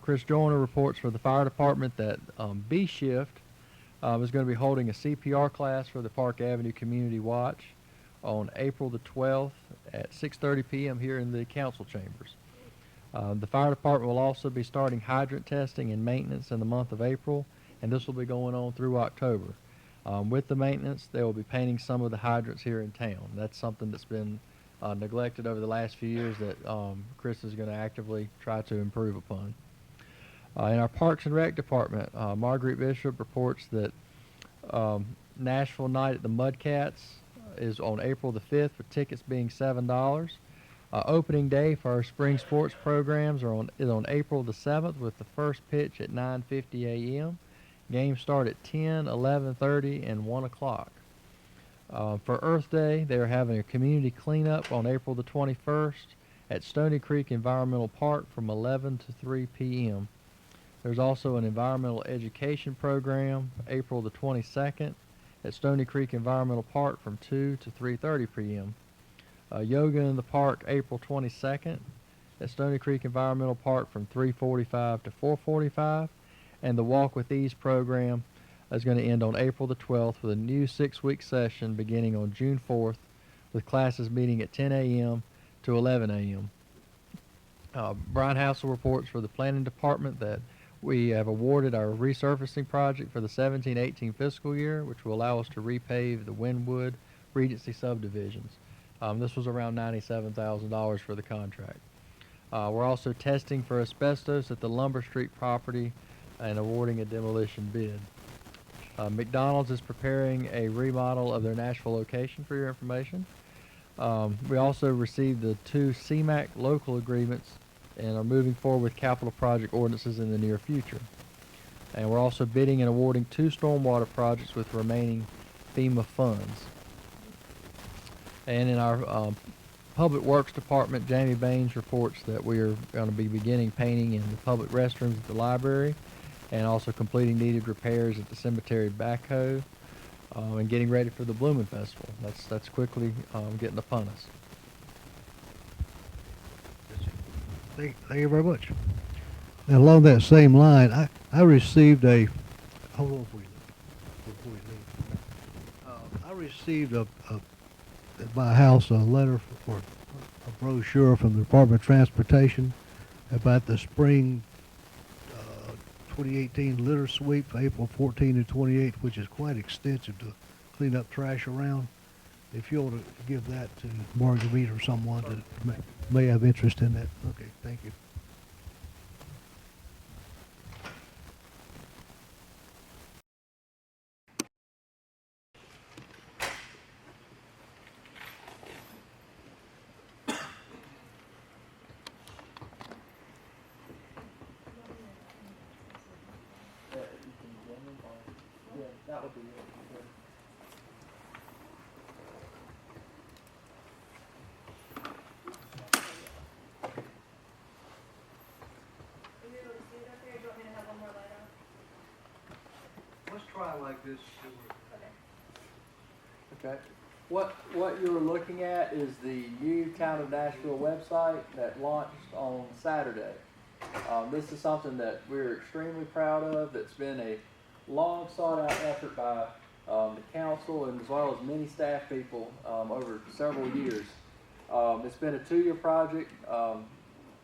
[SPEAKER 10] Chris Joyner reports for the Fire Department that B Shift is going to be holding a CPR class for the Park Avenue Community Watch on April the 12th at 6:30 p.m. here in the council chambers. The Fire Department will also be starting hydrant testing and maintenance in the month of April, and this will be going on through October. With the maintenance, they will be painting some of the hydrants here in town. That's something that's been neglected over the last few years that Chris is going to actively try to improve upon. In our Parks and Rec Department, Marguerite Bishop reports that Nashville Night at the Mudcats is on April the 5th, with tickets being $7. Opening day for our spring sports programs is on April the 7th, with the first pitch at 9:50 a.m. Games start at 10, 11:30, and 1 o'clock. For Earth Day, they are having a community cleanup on April the 21st at Stony Creek Environmental Park from 11 to 3 p.m. There's also an environmental education program April the 22nd at Stony Creek Environmental Park from 2 to 3:30 p.m. Yoga in the Park, April 22nd at Stony Creek Environmental Park from 3:45 to 4:45. And the Walk with Ease program is going to end on April the 12th with a new 6-week session beginning on June 4th with classes meeting at 10 a.m. to 11 a.m. Brian Hassel reports for the Planning Department that we have awarded our resurfacing project for the 17-18 fiscal year, which will allow us to repave the Wynwood Regency subdivisions. This was around $97,000 for the contract. We're also testing for asbestos at the Lumber Street property and awarding a demolition bid. McDonald's is preparing a remodel of their Nashville location for your information. We also received the 2 CMAQ local agreements and are moving forward with capital project ordinances in the near future. And we're also bidding and awarding 2 stormwater projects with remaining FEMA funds. And in our Public Works Department, Jamie Baines reports that we are going to be beginning painting in the public restrooms at the library and also completing needed repairs at the cemetery backhoe and getting ready for the Blooming Festival. That's quickly getting upon us.
[SPEAKER 1] Thank you very much. And along that same line, I received a, hold on before you leave. I received at my house a letter for a brochure from the Department of Transportation about the spring 2018 litter sweep for April 14 and 28, which is quite extensive to clean up trash around. If you ought to give that to Marguerite or someone that may have interest in that. Okay, thank you.
[SPEAKER 10] That would be
[SPEAKER 1] Let's try like this.
[SPEAKER 10] Okay. What you're looking at is the new Town of Nashville website that launched on Saturday. This is something that we're extremely proud of. It's been a long sought out effort by the council and as well as many staff people over several years. It's been a 2-year project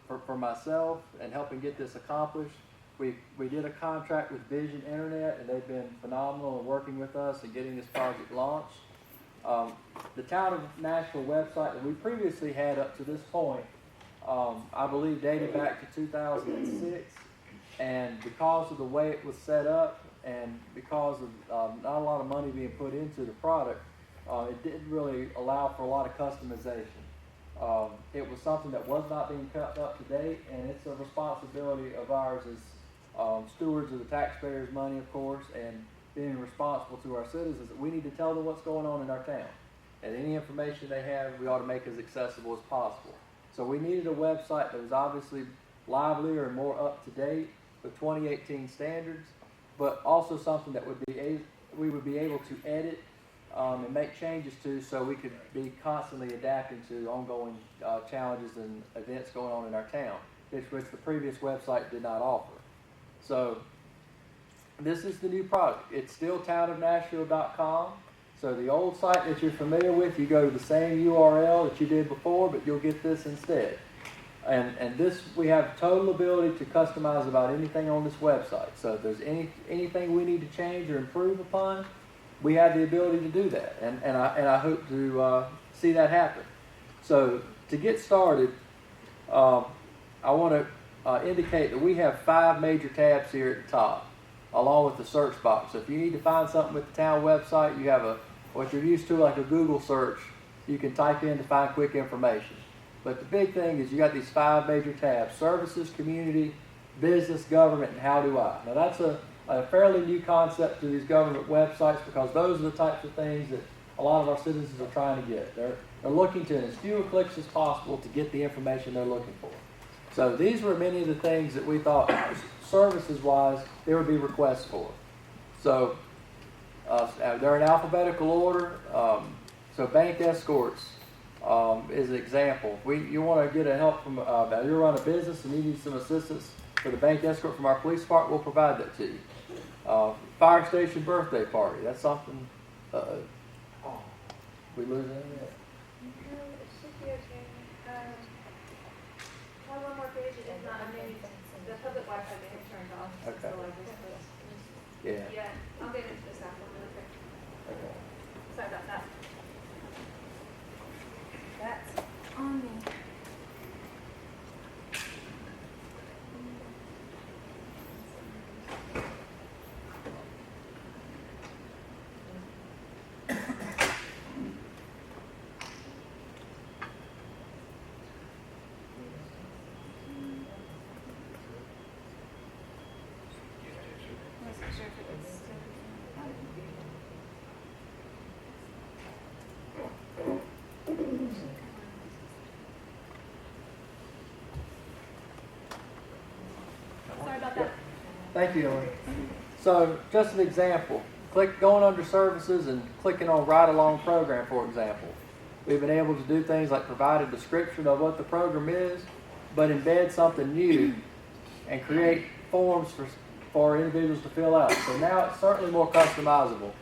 [SPEAKER 10] for myself and helping get this accomplished. We did a contract with Vision Internet and they've been phenomenal in working with us and getting this project launched. The Town of Nashville website that we previously had up to this point, I believe dated back to 2006, and because of the way it was set up and because of not a lot of money being put into the product, it didn't really allow for a lot of customization. It was something that was not being kept up to date, and it's a responsibility of ours as stewards of the taxpayers' money, of course, and being responsible to our citizens, that we need to tell them what's going on in our town. And any information they have, we ought to make as accessible as possible. So we needed a website that was obviously livelier and more up to date with 2018 standards, but also something that we would be able to edit and make changes to, so we could be constantly adapting to ongoing challenges and events going on in our town, which the previous website did not offer. So this is the new product. It's still townofnashville.com. So the old site that you're familiar with, you go to the same URL that you did before, but you'll get this instead. And this, we have total ability to customize about anything on this website. So if there's anything we need to change or improve upon, we have the ability to do that. And I hope to see that happen. So to get started, I want to indicate that we have 5 major tabs here at the top, along with the search box. So if you need to find something with the town website, you have what you're used to like a Google search. You can type in to find quick information. But the big thing is you got these 5 major tabs: services, community, business, government, and how do I. Now that's a fairly new concept to these government websites, because those are the types of things that a lot of our citizens are trying to get. They're looking to, in as few clicks as possible, to get the information they're looking for. So these were many of the things that we thought, services-wise, there would be requests for. So they're in alphabetical order. So bank escorts,
[SPEAKER 12] is an example. You want to get a help from, now you're running a business and you need some assistance for the bank escort from our police department, we'll provide that to you. Fire station birthday party, that's something, we lose that yet?
[SPEAKER 13] No, it should be okay. One more page, if not, I mean, the public Wi-Fi they have turned off.
[SPEAKER 12] Okay.
[SPEAKER 13] So I just
[SPEAKER 12] Yeah.
[SPEAKER 13] yeah, I'll get into this after really quick.
[SPEAKER 12] Okay.
[SPEAKER 13] Sorry about that. That's on me. Wasn't sure if it was still. Sorry about that.
[SPEAKER 12] Thank you, Ellen. So, just an example. Going under services and clicking on ride along program, for example. We've been able to do things like provide a description of what the program is, but embed something new and create forms for individuals to fill out. So now it's certainly more customizable.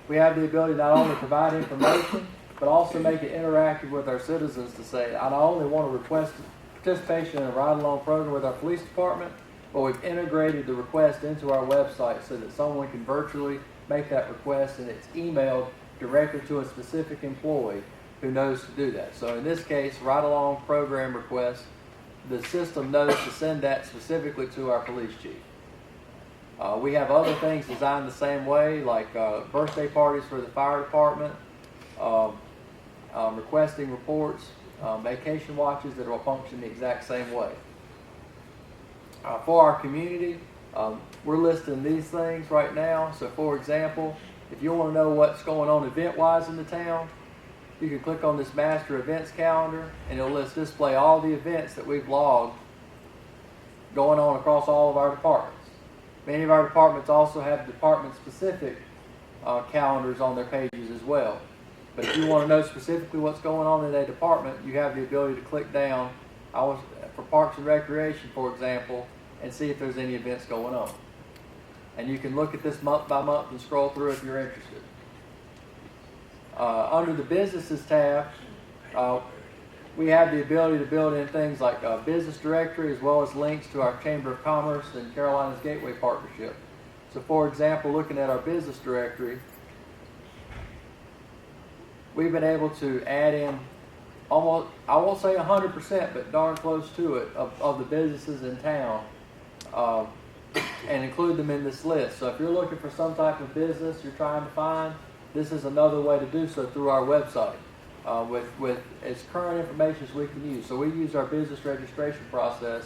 [SPEAKER 12] We have the ability to not only provide information, but also make it interactive with our citizens to say, I not only want to request participation in a ride-along program with our police department, but we've integrated the request into our website so that someone can virtually make that request and it's emailed directly to a specific employee who knows to do that. So in this case, ride-along program request, the system knows to send that specifically to our police chief. We have other things designed the same way, like birthday parties for the fire department, requesting reports, vacation watches that will function the exact same way. For our community, we're listing these things right now. So for example, if you want to know what's going on event-wise in the town, you can click on this master events calendar and it'll display all the events that we've logged going on across all of our departments. Many of our departments also have department-specific calendars on their pages as well. But if you want to know specifically what's going on in a department, you have the ability to click down for Parks and Recreation, for example, and see if there's any events going on. And you can look at this month by month and scroll through if you're interested. Under the Businesses tab, we have the ability to build in things like a business directory as well as links to our Chamber of Commerce and Carolinas Gateway Partnership. So for example, looking at our business directory, we've been able to add in almost, I won't say 100%, but darn close to it, of the businesses in town, and include them in this list. So if you're looking for some type of business you're trying to find, this is another way to do so through our website, with as current information as we can use. So we use our business registration process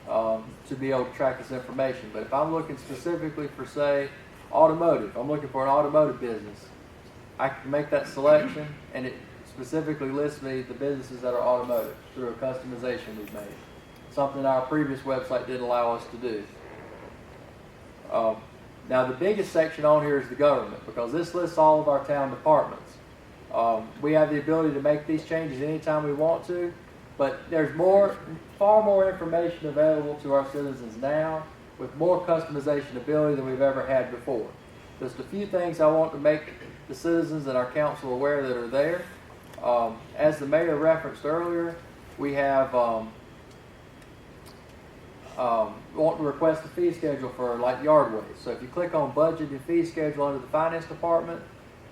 [SPEAKER 12] to be able to track this information. But if I'm looking specifically for, say, automotive, I'm looking for an automotive business, I can make that selection and it specifically lists me the businesses that are automotive through a customization we've made. Something our previous website didn't allow us to do. Now the biggest section on here is the government, because this lists all of our town departments. We have the ability to make these changes anytime we want to, but there's far more information available to our citizens now with more customization ability than we've ever had before. Just a few things I want to make the citizens and our council aware that are there. As the mayor referenced earlier, we have want to request a fee schedule for like yard waste. So if you click on budget and fee schedule under the finance department,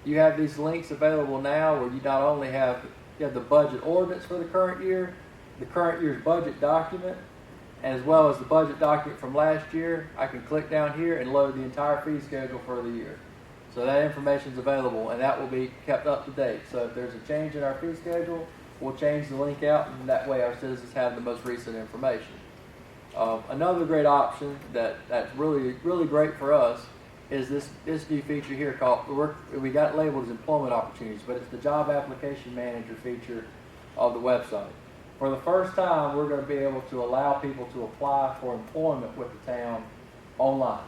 [SPEAKER 12] you have these links available now where you not only have the budget ordinance for the current year, the current year's budget document, as well as the budget document from last year. I can click down here and load the entire fee schedule for the year. So that information is available and that will be kept up to date. So if there's a change in our fee schedule, we'll change the link out, and that way our citizens have the most recent information. Another great option that's really great for us is this new feature here called, we got it labeled as employment opportunities, but it's the job application manager feature of the website. For the first time, we're going to be able to allow people to apply for employment with the town online.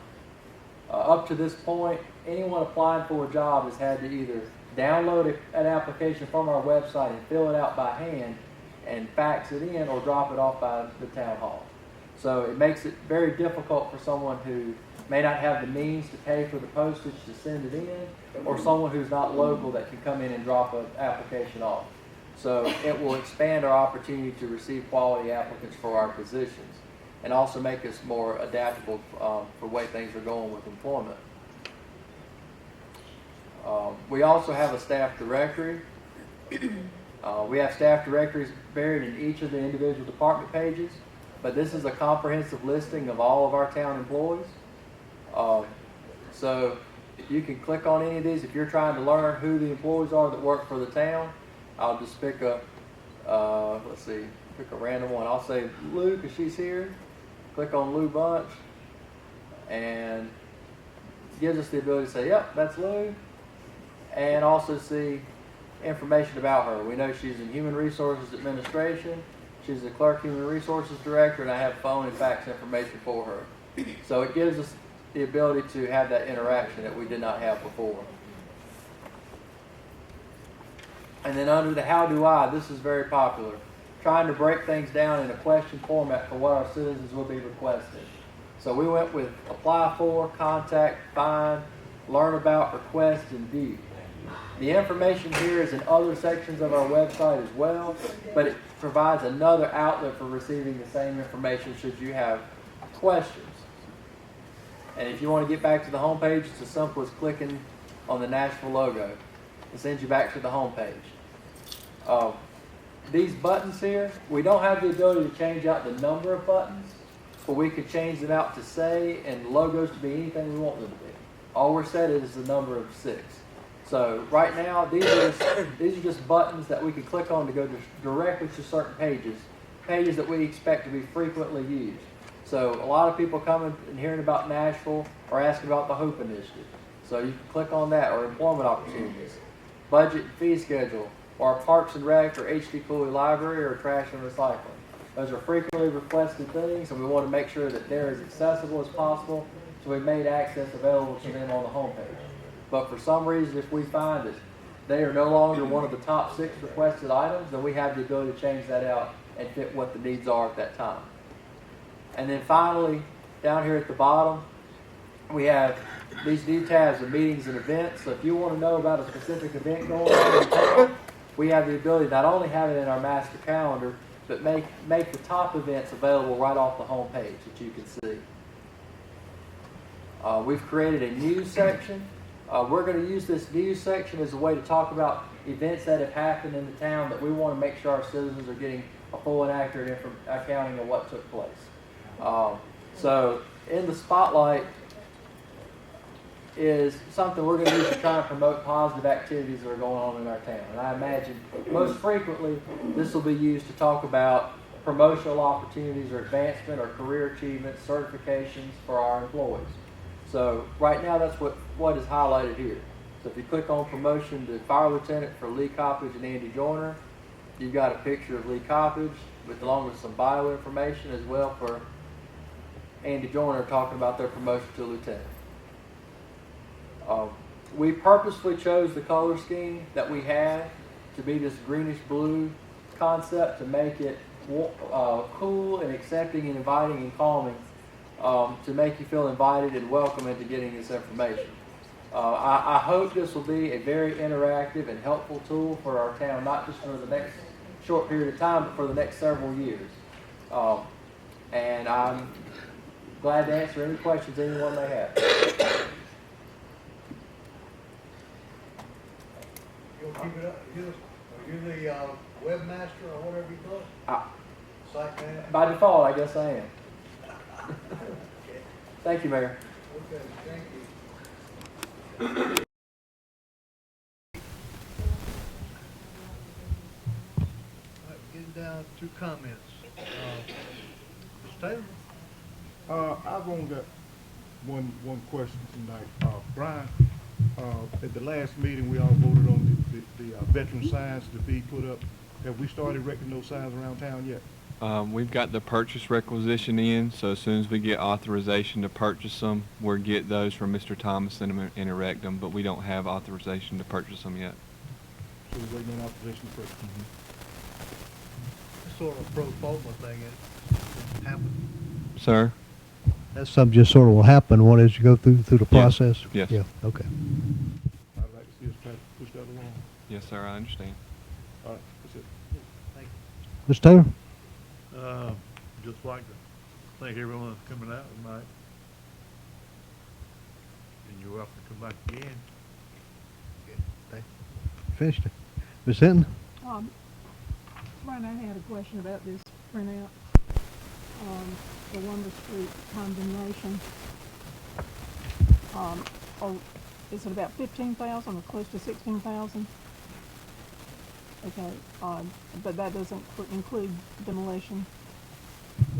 [SPEAKER 12] Up to this point, anyone applying for a job has had to either download an application from our website and fill it out by hand and fax it in or drop it off by the town hall. So it makes it very difficult for someone who may not have the means to pay for the postage to send it in, or someone who's not local that can come in and drop an application off. So it will expand our opportunity to receive quality applicants for our positions and also make us more adaptable for the way things are going with employment. We also have a staff directory. We have staff directories buried in each of the individual department pages, but this is a comprehensive listing of all of our town employees. So you can click on any of these. If you're trying to learn who the employees are that work for the town, I'll just pick a, pick a random one. I'll say Lou, because she's here. Click on Lou Bunch, and it gives us the ability to say, yep, that's Lou, and also see information about her. We know she's in Human Resources Administration. She's the Clerk Human Resources Director, and I have phone and fax information for her. So it gives us the ability to have that interaction that we did not have before. And then under the how do I, this is very popular. Trying to break things down in a question format for what our citizens will be requesting. So we went with apply for, contact, find, learn about, request, and view. The information here is in other sections of our website as well, but it provides another outlet for receiving the same information should you have questions. And if you want to get back to the home page, it's as simple as clicking on the Nashville logo. It sends you back to the home page. These buttons here, we don't have the ability to change out the number of buttons, but we could change them out to say and logos to be anything we want them to be. All we're set is the number of 6. So right now, these are just buttons that we can click on to go directly to certain pages that we expect to be frequently used. So a lot of people coming and hearing about Nashville are asking about the HOPE initiative. So you can click on that, or employment opportunities, budget and fee schedule, or Parks and Rec, or HD Cooley Library, or trash and recycling. Those are frequently requested things, and we want to make sure that they're as accessible as possible, so we've made access available to them on the homepage. But for some reason, if we find that they are no longer one of the top 6 requested items, then we have the ability to change that out and fit what the needs are at that time. And then finally, down here at the bottom, we have these new tabs of meetings and events. So if you want to know about a specific event going on in town, we have the ability to not only have it in our master calendar, but make the top events available right off the home page that you can see. We've created a news section. We're going to use this news section as a way to talk about events that have happened in the town that we want to make sure our citizens are getting a full and accurate accounting of what took place. So in the spotlight is something we're going to use to try and promote positive activities that are going on in our town. And I imagine most frequently this will be used to talk about promotional opportunities or advancement or career achievements, certifications for our employees. So right now that's what is highlighted here. So if you click on promotion to fire lieutenant for Lee Coppage and Andy Joyner, you've got a picture of Lee Coppage along with some bio information as well for Andy Joyner talking about their promotion to lieutenant. We purposefully chose the color scheme that we had to be this greenish blue concept to make it cool and accepting and inviting and calming, to make you feel invited and welcome into getting this information. I hope this will be a very interactive and helpful tool for our town, not just for the next short period of time, but for the next several years. And I'm glad to answer any questions anyone may have.
[SPEAKER 1] You'll keep it up. You're the webmaster or whatever you call it? Site manager?
[SPEAKER 12] By default, I guess I am. Thank you, Mayor.
[SPEAKER 1] Okay, thank you. All right, getting down to comments. Mr. Taylor?
[SPEAKER 9] I've only got one question tonight. Brian, at the last meeting, we all voted on the veteran signs to be put up. Have we started erecting those signs around town yet?
[SPEAKER 14] We've got the purchase requisition in, so as soon as we get authorization to purchase them, we'll get those from Mr. Thomas and erect them, but we don't have authorization to purchase them yet.
[SPEAKER 9] So we're waiting on authorization for it.
[SPEAKER 1] It's sort of a pro forma thing, it happened.
[SPEAKER 14] Sir?
[SPEAKER 1] That's something just sort of will happen when as you go through the
[SPEAKER 14] Yes.
[SPEAKER 1] process?
[SPEAKER 14] Yes.
[SPEAKER 1] Yeah, okay.
[SPEAKER 9] I'd like to see us try to push that along.
[SPEAKER 14] Yes, sir, I understand.
[SPEAKER 9] All right, that's it.
[SPEAKER 1] Mr. Taylor?
[SPEAKER 15] Just like to thank everyone for coming out tonight. And you're welcome to come back again.
[SPEAKER 1] Finished it. Ms. Hinton?
[SPEAKER 2] Brian, I had a question about this printout. The Lumber Street condemnation. Is it about 15,000 or close to 16,000? Okay, but that doesn't include demolition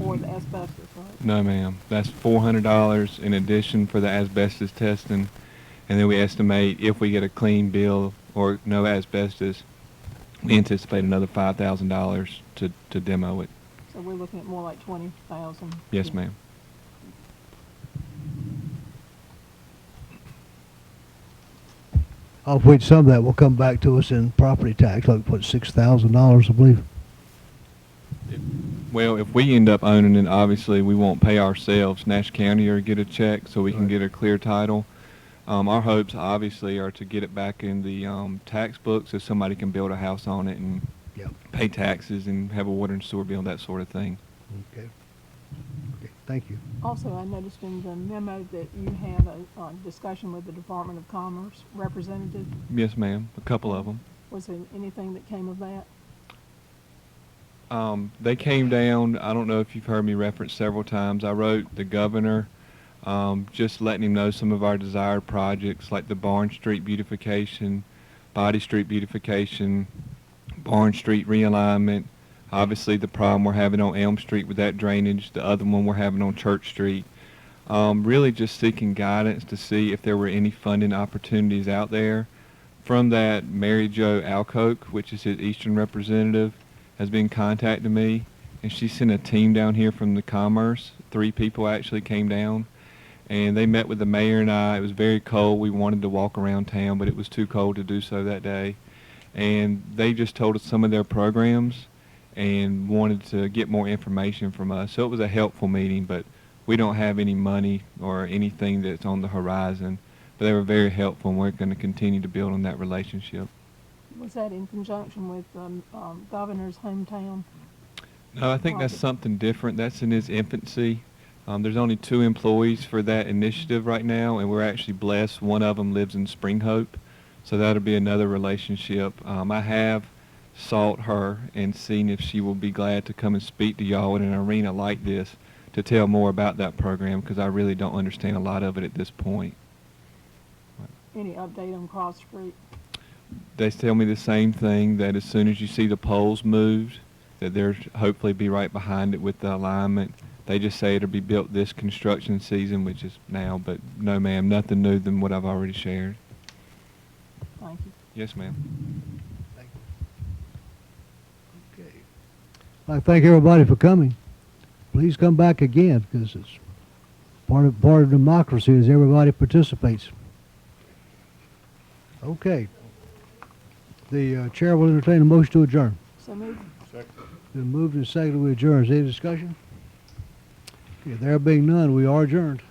[SPEAKER 2] or the asbestos, right?
[SPEAKER 14] No, ma'am. That's $400 in addition for the asbestos testing, and then we estimate if we get a clean bill or no asbestos, we anticipate another $5,000 to demo it.
[SPEAKER 2] So we're looking at more like 20,000.
[SPEAKER 14] Yes, ma'am.
[SPEAKER 1] Of which some of that will come back to us in property tax, like what, $6,000, I believe.
[SPEAKER 14] Well, if we end up owning it, obviously we won't pay ourselves. Nash County or get a check so we can
[SPEAKER 1] Right.
[SPEAKER 14] get a clear title. Our hopes obviously are to get it back in the tax book so somebody can build a house on it and
[SPEAKER 1] Yep.
[SPEAKER 14] pay taxes and have a water and sewer bill, that sort of thing.
[SPEAKER 1] Okay. Okay, thank you.
[SPEAKER 2] Also, I noticed in the memo that you had a discussion with the Department of Commerce representative.
[SPEAKER 14] Yes, ma'am. A couple of them.
[SPEAKER 2] Was there anything that came of that?
[SPEAKER 14] They came down. I don't know if you've heard me reference several times. I wrote the governor, just letting him know some of our desired projects like the Barn Street beautification, Body Street beautification, Barn Street realignment, obviously the problem we're having on Elm Street with that drainage, the other one we're having on Church Street. Really just seeking guidance to see if there were any funding opportunities out there. From that, Mary Jo Alcoke, which is his eastern representative, has been contacting me, and she sent a team down here from the Commerce. 3 people actually came down, and they met with the mayor and I. It was very cold. We wanted to walk around town, but it was too cold to do so that day. And they just told us some of their programs and wanted to get more information from us. So it was a helpful meeting, but we don't have any money or anything that's on the horizon. But they were very helpful, and we're going to continue to build on that relationship.
[SPEAKER 2] Was that in conjunction with governor's hometown?
[SPEAKER 14] No, I think that's something different. That's in its infancy. There's only 2 employees for that initiative right now, and we're actually blessed. One of them lives in Spring Hope, so that'll be another relationship. I have sought her and seen if she will be glad to come and speak to y'all in an arena like this to tell more about that program, because I really don't understand a lot of it at this point.
[SPEAKER 2] Any update on Cross Street?
[SPEAKER 14] They tell me the same thing, that as soon as you see the poles moved, that they'll hopefully be right behind it with the alignment. They just say it'll be built this construction season, which is now, but no, ma'am, nothing new than what I've already shared.
[SPEAKER 2] Thank you.
[SPEAKER 14] Yes, ma'am.
[SPEAKER 1] Okay. I'd like to thank everybody for coming. Please come back again, because it's part of democracy is everybody participates. Okay. The chair will entertain a motion to adjourn.
[SPEAKER 2] So moved.
[SPEAKER 1] Been moved and seconded, we adjourn. Is there any discussion? Okay, there being none, we are adjourned.